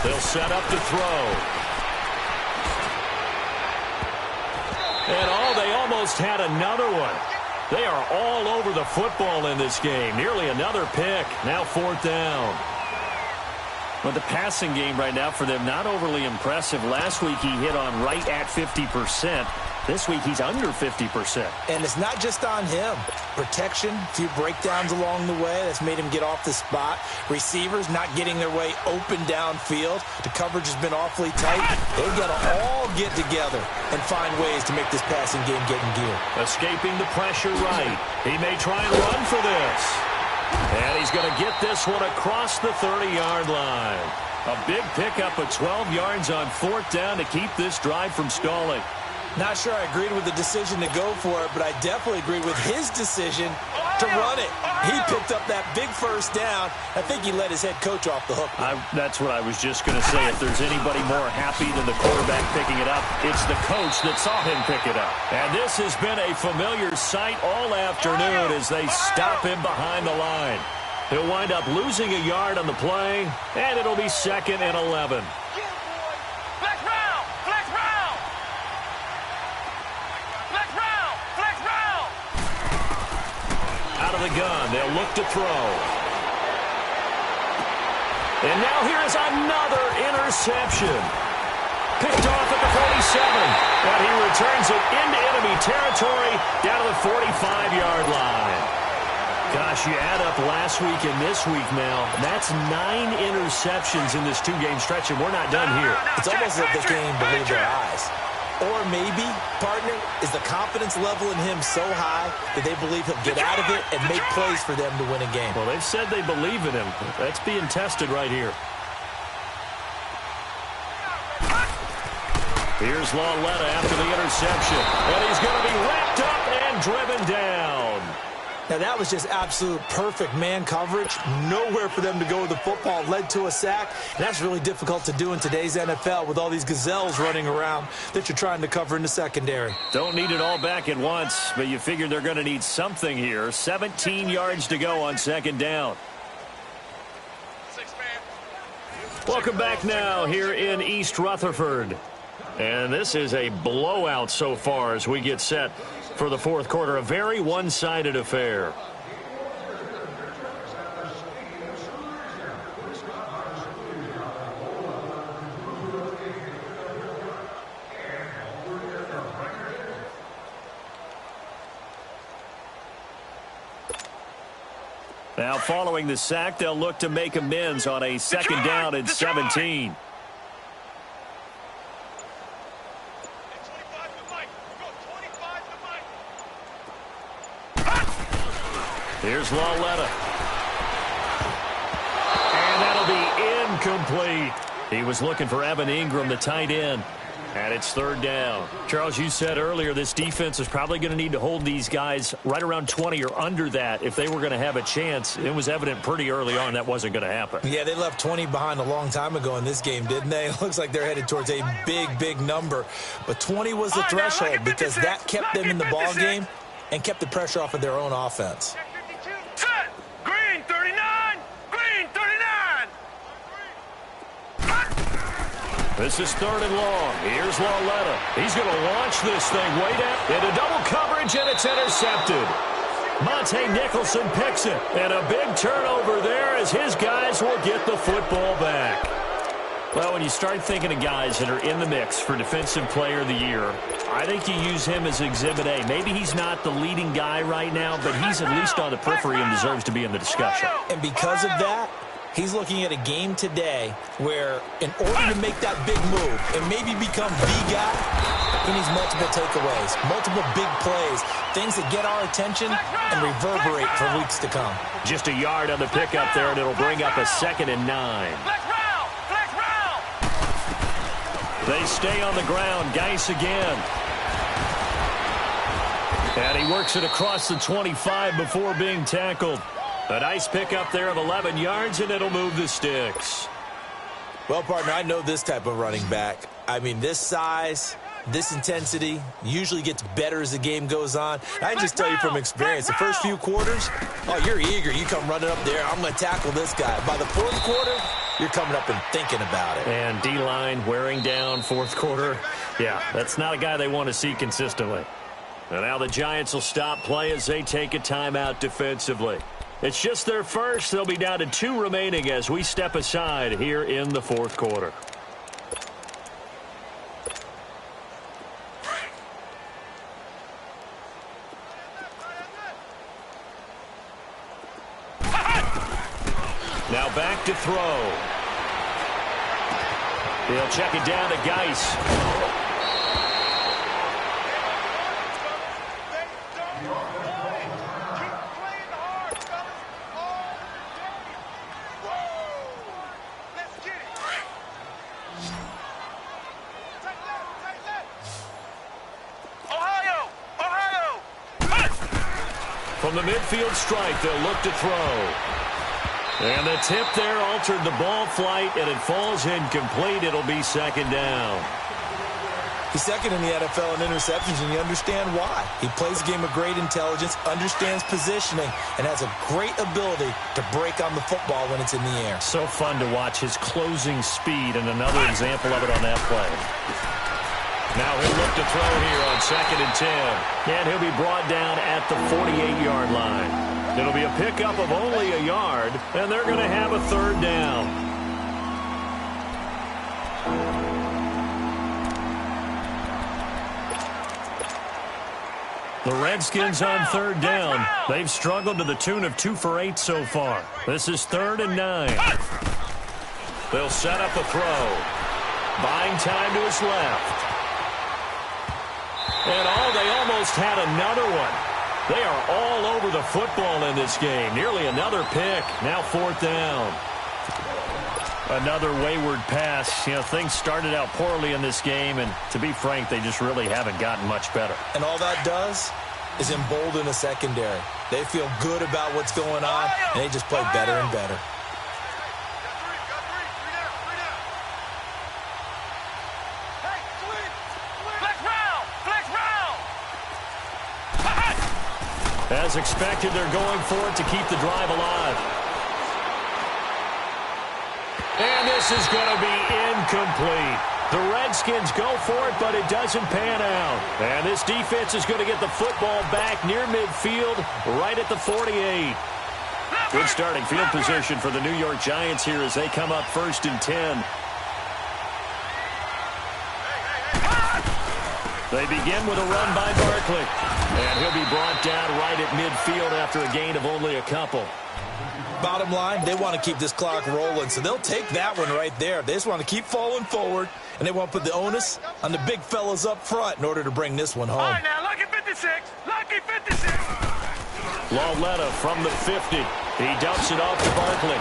They'll set up to throw. And they almost had another one. They are all over the football in this game. Nearly another pick. Now 4th down. But the passing game right now for them, not overly impressive. Last week he hit on right at 50%. This week he's under 50%. And it's not just on him. Protection, a few breakdowns along the way. That's made him get off the spot. Receivers not getting their way open downfield. The coverage has been awfully tight. They've got to all get together and find ways to make this passing game get in gear. Escaping the pressure right. He may try and run for this. And he's going to get this one across the 30-yard line. A big pickup of 12 yards on 4th down to keep this drive from stalling. Not sure I agreed with the decision to go for it, but I definitely agreed with his decision to run it. He picked up that big first down. I think he let his head coach off the hook. That's what I was just going to say. If there's anybody more happy than the quarterback picking it up, it's the coach that saw him pick it up. And this has been a familiar sight all afternoon as they stop him behind the line. He'll wind up losing a yard on the play, and it'll be 2nd and 11. Out of the gun, they'll look to throw. And now here is another interception. Picked off at the 47. But he returns it into enemy territory down to the 45-yard line. Gosh, you add up last week and this week now. That's 9 interceptions in this 2-game stretch, and we're not done here. It's almost like they can't even believe their eyes. Or maybe, partner, is the confidence level in him so high that they believe he'll get out of it and make plays for them to win a game. Well, they've said they believe in him. That's being tested right here. Here's Lauletta after the interception. And he's going to be wrapped up and driven down. Now, that was just absolute perfect man coverage. Nowhere for them to go with the football. Led to a sack. And that's really difficult to do in today's NFL with all these gazelles running around that you're trying to cover in the secondary. Don't need it all back at once, but you figure they're going to need something here. 17 yards to go on 2nd down. Welcome back now here in East Rutherford. And this is a blowout so far as we get set for the 4th quarter. A very one-sided affair. Now following the sack, they'll look to make amends on a 2nd down and 17. Here's Lauletta. And that'll be incomplete. He was looking for Evan Ingram, the tight end. And it's 3rd down. Charles, you said earlier this defense is probably going to need to hold these guys right around 20 or under that if they were going to have a chance. It was evident pretty early on that wasn't going to happen. Yeah, they left 20 behind a long time ago in this game, didn't they? It looks like they're headed towards a big, big number. But 20 was the threshold because that kept them in the ball game and kept the pressure off of their own offense. Set. Green, 39. This is 3rd and long. Here's Lauletta. He's going to launch this thing way down into double coverage, and it's intercepted. Monte Nicholson picks it, and a big turnover there as his guys will get the football back. Well, when you start thinking of guys that are in the mix for Defensive Player of the Year, I think you use him as Exhibit A. Maybe he's not the leading guy right now, but he's at least on the periphery and deserves to be in the discussion. And because of that, he's looking at a game today where in order to make that big move and maybe become the guy, he needs multiple takeaways, multiple big plays, things that get our attention and reverberate for weeks to come. Just a yard on the pickup there, and it'll bring up a 2nd and 9. They stay on the ground. Geis again. And he works it across the 25 before being tackled. A nice pickup there of 11 yards, and it'll move the sticks. Well, partner, I know this type of running back. I mean, this size, this intensity usually gets better as the game goes on. I just tell you from experience, the first few quarters, oh, you're eager. You come running up there. I'm going to tackle this guy. By the 4th quarter, you're coming up and thinking about it. And D-line wearing down 4th quarter. Yeah, that's not a guy they want to see consistently. And now the Giants will stop play as they take a timeout defensively. It's just their first. They'll be down to 2 remaining as we step aside here in the 4th quarter. Now back to throw. He'll check it down to Geis. From the midfield strike, they'll look to throw. And the tip there altered the ball flight, and it falls incomplete. It'll be 2nd down. He's 2nd in the NFL in interceptions, and you understand why. He plays a game of great intelligence, understands positioning, and has a great ability to break on the football when it's in the air. So fun to watch his closing speed, and another example of it on that play. Now he'll look to throw here on 2nd and 10. And he'll be brought down at the 48-yard line. It'll be a pickup of only a yard, and they're going to have a 3rd down. The Redskins on 3rd down. They've struggled to the tune of 2 for 8 so far. This is 3rd and 9. They'll set up a throw. Buying time to his left. And they almost had another one. They are all over the football in this game. Nearly another pick. Now 4th down. Another wayward pass. You know, things started out poorly in this game, and to be frank, they just really haven't gotten much better. And all that does is embolden the secondary. They feel good about what's going on, and they just play better and better. As expected, they're going for it to keep the drive alive. And this is going to be incomplete. The Redskins go for it, but it doesn't pan out. And this defense is going to get the football back near midfield, right at the 48. Good starting field position for the New York Giants here as they come up 1st and 10. They begin with a run by Barkley. And he'll be brought down right at midfield after a gain of only a couple. Bottom line, they want to keep this clock rolling, so they'll take that one right there. They just want to keep falling forward, and they want to put the onus on the big fellas up front in order to bring this one home. All right, now, lucky 56. Lucky 56. Lauletta from the 50. He dumps it off to Barkley.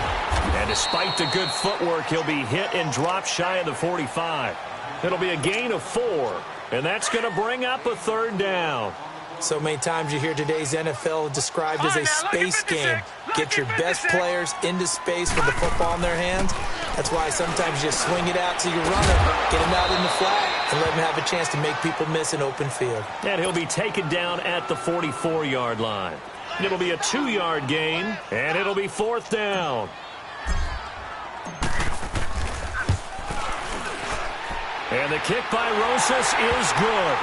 And despite the good footwork, he'll be hit and dropped shy of the 45. It'll be a gain of 4, and that's going to bring up a 3rd down. So many times you hear today's NFL described as a space game. Get your best players into space with the football in their hands. That's why sometimes you just swing it out to your runner, get him out in the flat, and let him have a chance to make people miss an open field. And he'll be taken down at the 44-yard line. It'll be a 2-yard gain, and it'll be 4th down. And the kick by Rosas is good.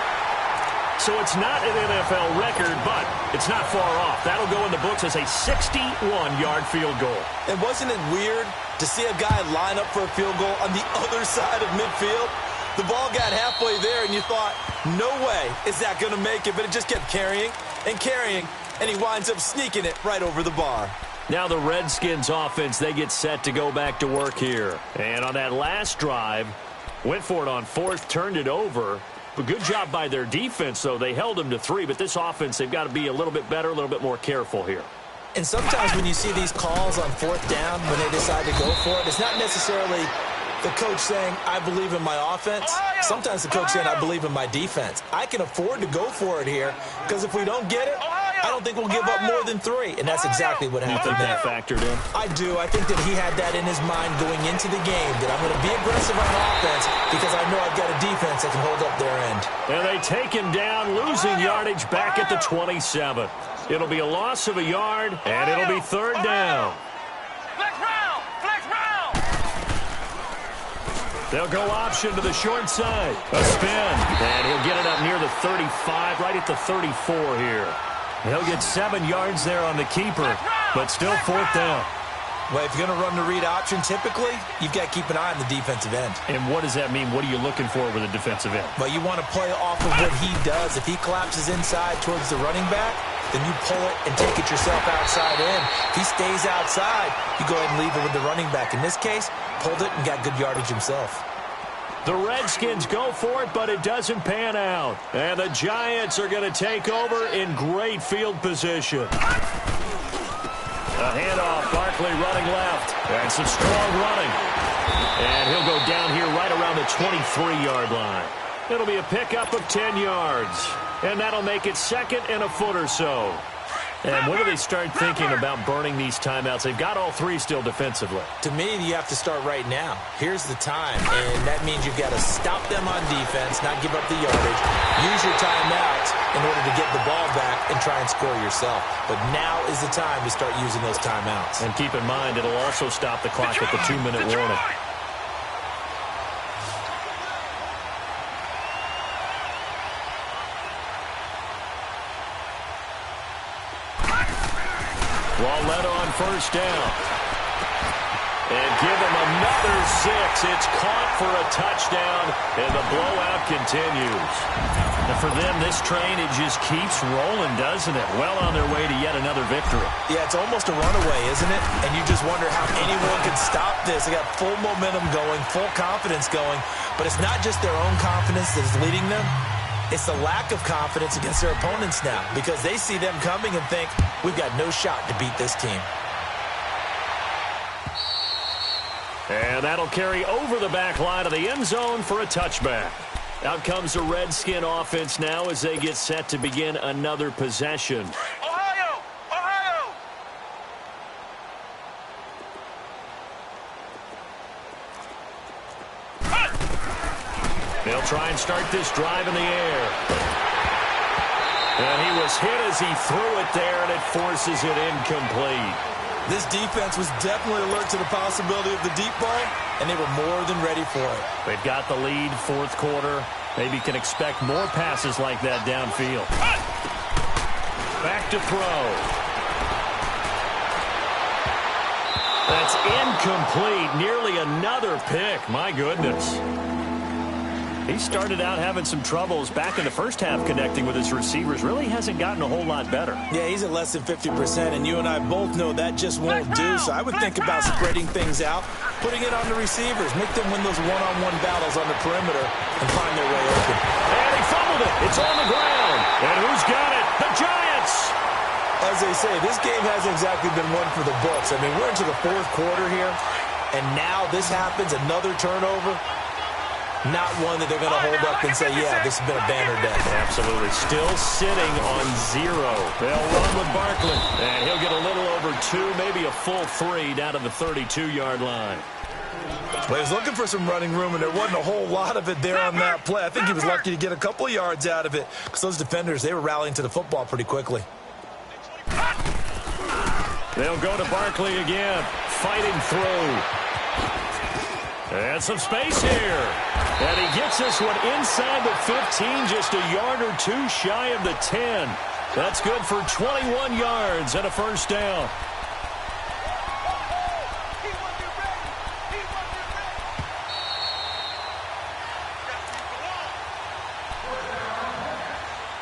So it's not an NFL record, but it's not far off. That'll go in the books as a 61-yard field goal. And wasn't it weird to see a guy line up for a field goal on the other side of midfield? The ball got halfway there, and you thought, no way is that going to make it, but it just kept carrying and carrying, and he winds up sneaking it right over the bar. Now the Redskins offense, they get set to go back to work here. And on that last drive, went for it on fourth, turned it over. But good job by their defense, though. They held them to 3, but this offense, they've got to be a little bit better, a little bit more careful here. And sometimes when you see these calls on fourth down, when they decide to go for it, it's not necessarily the coach saying, I believe in my offense. Sometimes the coach saying, I believe in my defense. I can afford to go for it here because if we don't get it, I don't think we'll give up more than 3. And that's exactly what happened there. You think that factored in? I do. I think that he had that in his mind going into the game, that I'm going to be aggressive on offense because I know I've got a defense that can hold up their end. And they take him down, losing yardage back at the 27. It'll be a loss of a yard, and it'll be third down. Flex round! Flex round! They'll go option to the short side. A spin. And he'll get it up near the 35, right at the 34 here. He'll get 7 yards there on the keeper, but still fourth down. Well, if you're going to run the read option, typically, you've got to keep an eye on the defensive end. And what does that mean? What are you looking for with a defensive end? Well, you want to play off of what he does. If he collapses inside towards the running back, then you pull it and take it yourself outside in. If he stays outside, you go ahead and leave it with the running back. In this case, pulled it and got good yardage himself. The Redskins go for it, but it doesn't pan out. And the Giants are going to take over in great field position. A handoff, Barkley running left. And some strong running. And he'll go down here right around the 23-yard line. It'll be a pickup of 10 yards. And that'll make it second and a foot or so. And when do they start thinking about burning these timeouts? They've got all 3 still defensively. To me, you have to start right now. Here's the time, and that means you've got to stop them on defense, not give up the yardage, use your timeouts in order to get the ball back and try and score yourself. But now is the time to start using those timeouts. And keep in mind, it'll also stop the clock at the 2-minute warning. Led on first down. And give him another 6. It's caught for a touchdown, and the blowout continues. And for them, this train, it just keeps rolling, doesn't it? Well on their way to yet another victory. Yeah, it's almost a runaway, isn't it? And you just wonder how anyone can stop this. They got full momentum going, full confidence going. But it's not just their own confidence that is leading them. It's the lack of confidence against their opponents now because they see them coming and think, we've got no shot to beat this team. And that'll carry over the back line of the end zone for a touchback. Out comes the Redskin offense now as they get set to begin another possession. Ohio! Ohio! They'll try and start this drive in the air. And he was hit as he threw it there, and it forces it incomplete. This defense was definitely alert to the possibility of the deep ball, and they were more than ready for it. They've got the lead, fourth quarter. Maybe can expect more passes like that downfield. Back to throw. That's incomplete. Nearly another pick. My goodness. He started out having some troubles back in the first half connecting with his receivers. Really hasn't gotten a whole lot better. Yeah, he's at less than 50%, and you and I both know that just won't do. So I would think about spreading things out, putting it on the receivers, make them win those one-on-one battles on the perimeter and find their way open. And he fumbled it. It's on the ground. And who's got it? The Giants! As they say, this game hasn't exactly been one for the books. I mean, we're into the fourth quarter here, and now this happens, another turnover. Not one that they're going to hold up and say, yeah, this has been a banner day. Absolutely. Still sitting on 0. They'll run with Barkley. And he'll get a little over 2, maybe a full 3 down to the 32-yard line. Well, he was looking for some running room, and there wasn't a whole lot of it there on that play. I think he was lucky to get a couple of yards out of it because those defenders, they were rallying to the football pretty quickly. They'll go to Barkley again, fighting through. And some space here. And he gets this one inside the 15, just a yard or two shy of the 10. That's good for 21 yards and a first down.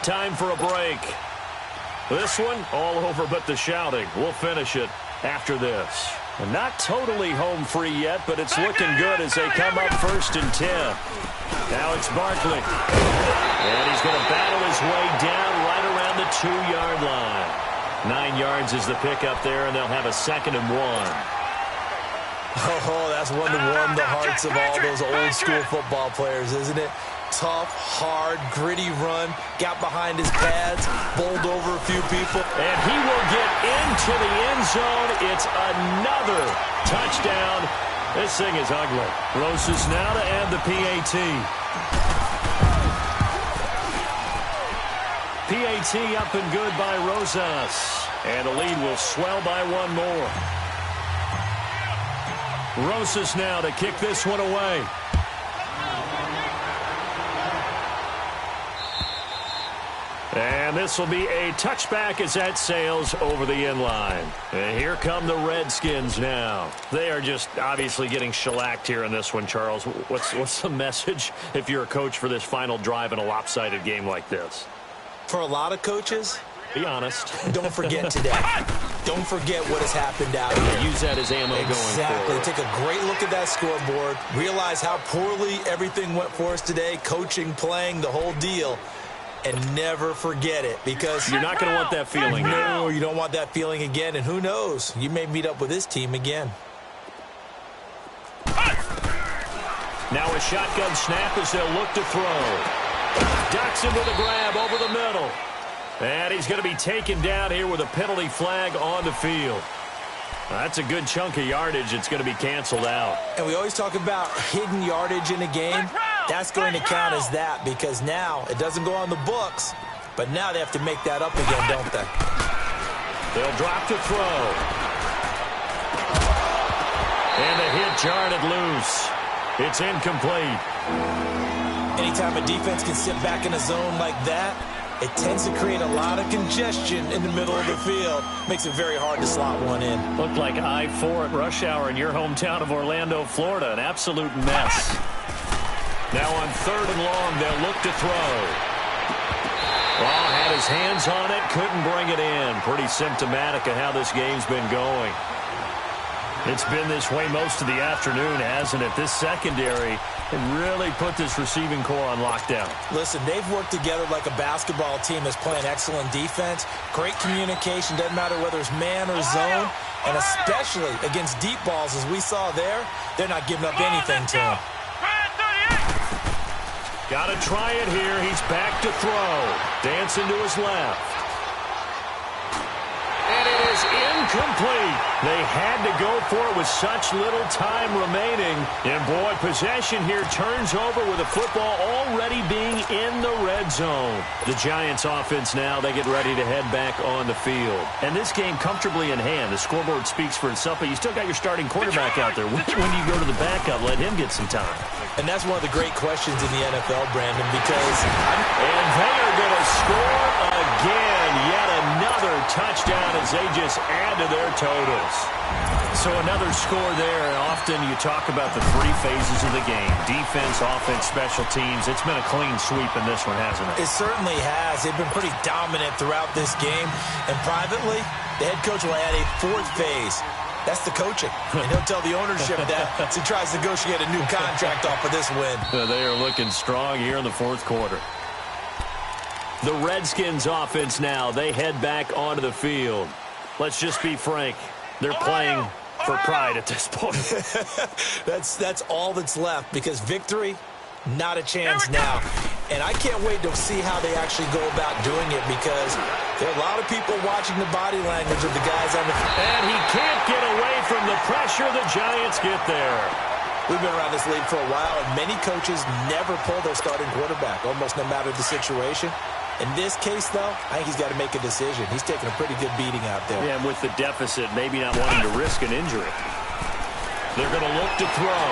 Time for a break. This one, all over but the shouting. We'll finish it after this. And not totally home free yet, but it's looking good as they come up 1st and 10. Now it's Barkley. And he's going to battle his way down right around the 2-yard line. 9 yards is the pickup there, and they'll have a 2nd and 1. Oh, that's one to warm the hearts of all those old school football players, isn't it? Tough, hard, gritty run, got behind his pads, bowled over a few people. And he will get into the end zone. It's another touchdown. This thing is ugly. Roses now to add the PAT. PAT up and good by Rosas. And the lead will swell by one more. Rosas now to kick this one away. And this will be a touchback as that sails over the end line. And here come the Redskins now. They are just obviously getting shellacked here in this one, Charles. What's the message if you're a coach for this final drive in a lopsided game like this? For a lot of coaches, be honest. Don't forget today. Don't forget what has happened out here. Use that as ammo going forward. Exactly. Take a great look at that scoreboard. Realize how poorly everything went for us today. Coaching, playing, the whole deal. And never forget it, because you're not going to want that feeling. No, you don't want that feeling again. And who knows? You may meet up with this team again. Now a shotgun snap as they'll look to throw. Ducks him with a grab over the middle. And he's going to be taken down here with a penalty flag on the field. That's a good chunk of yardage. It's going to be canceled out. And we always talk about hidden yardage in a game. That's going to count as that, because now it doesn't go on the books, but now they have to make that up again, don't they? They'll drop to throw. And the hit jarred it loose. It's incomplete. Anytime a defense can sit back in a zone like that, it tends to create a lot of congestion in the middle of the field. Makes it very hard to slot one in. Looked like I-4 at rush hour in your hometown of Orlando, Florida. An absolute mess. Now on 3rd and long, they'll look to throw. Well, had his hands on it, couldn't bring it in. Pretty symptomatic of how this game's been going. It's been this way most of the afternoon, hasn't it? This secondary really put this receiving core on lockdown. Listen, they've worked together like a basketball team that's playing excellent defense. Great communication, doesn't matter whether it's man or zone. And especially against deep balls, as we saw there, they're not giving up anything to them. Got to try it here. He's back to throw. Dancing to his left. And it is incomplete. They had to go for it with such little time remaining. And, boy, possession here turns over with the football already being in the red zone. The Giants offense now, they get ready to head back on the field. And this game comfortably in hand. The scoreboard speaks for itself, but you still got your starting quarterback out there. When do you go to the backup, let him get some time? And that's one of the great questions in the NFL, Brandon, because... And they are going to score again. Yet another touchdown as they just add to their totals. So another score there. And often you talk about the 3 phases of the game. Defense, offense, special teams. It's been a clean sweep in this one, hasn't it? It certainly has. They've been pretty dominant throughout this game. And privately, the head coach will add a 4th phase. That's the coaching. And he'll tell the ownership that as he tries to negotiate a new contract off of this win. They are looking strong here in the 4th quarter. The Redskins offense now, they head back onto the field. Let's just be frank. They're playing for pride at this point. That's all that's left, because victory, not a chance now. And I can't wait to see how they actually go about doing it, because there are a lot of people watching the body language of the guys on the field. And he can't get away from the pressure. The Giants get there. We've been around this league for a while, and many coaches never pull their starting quarterback, almost no matter the situation. In this case, though, I think he's got to make a decision. He's taking a pretty good beating out there. Yeah, and with the deficit, maybe not wanting to risk an injury. They're going to look to throw.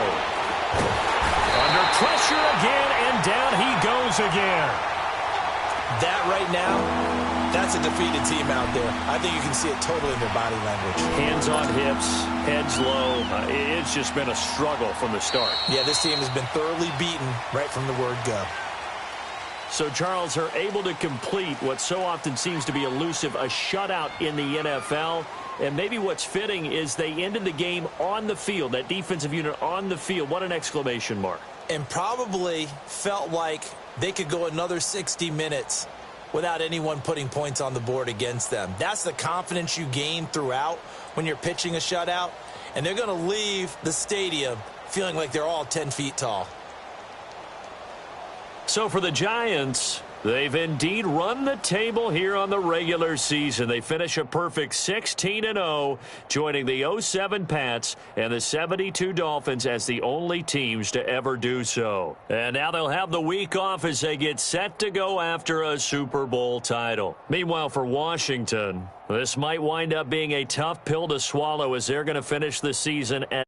pressure again, and down he goes again. That right now, that's a defeated team out there. I think you can see it totally in their body language. Hands on hips, heads low. It's just been a struggle from the start. Yeah, this team has been thoroughly beaten right from the word go. So, Charles, are able to complete what so often seems to be elusive, a shutout in the NFL. And maybe what's fitting is they ended the game on the field, that defensive unit on the field. What an exclamation mark. And probably felt like they could go another 60 minutes without anyone putting points on the board against them. That's the confidence you gain throughout when you're pitching a shutout. And they're going to leave the stadium feeling like they're all 10 feet tall. So for the Giants, they've indeed run the table here on the regular season. They finish a perfect 16-0, joining the 07 Pats and the 72 Dolphins as the only teams to ever do so. And now they'll have the week off as they get set to go after a Super Bowl title. Meanwhile, for Washington, this might wind up being a tough pill to swallow as they're going to finish the season at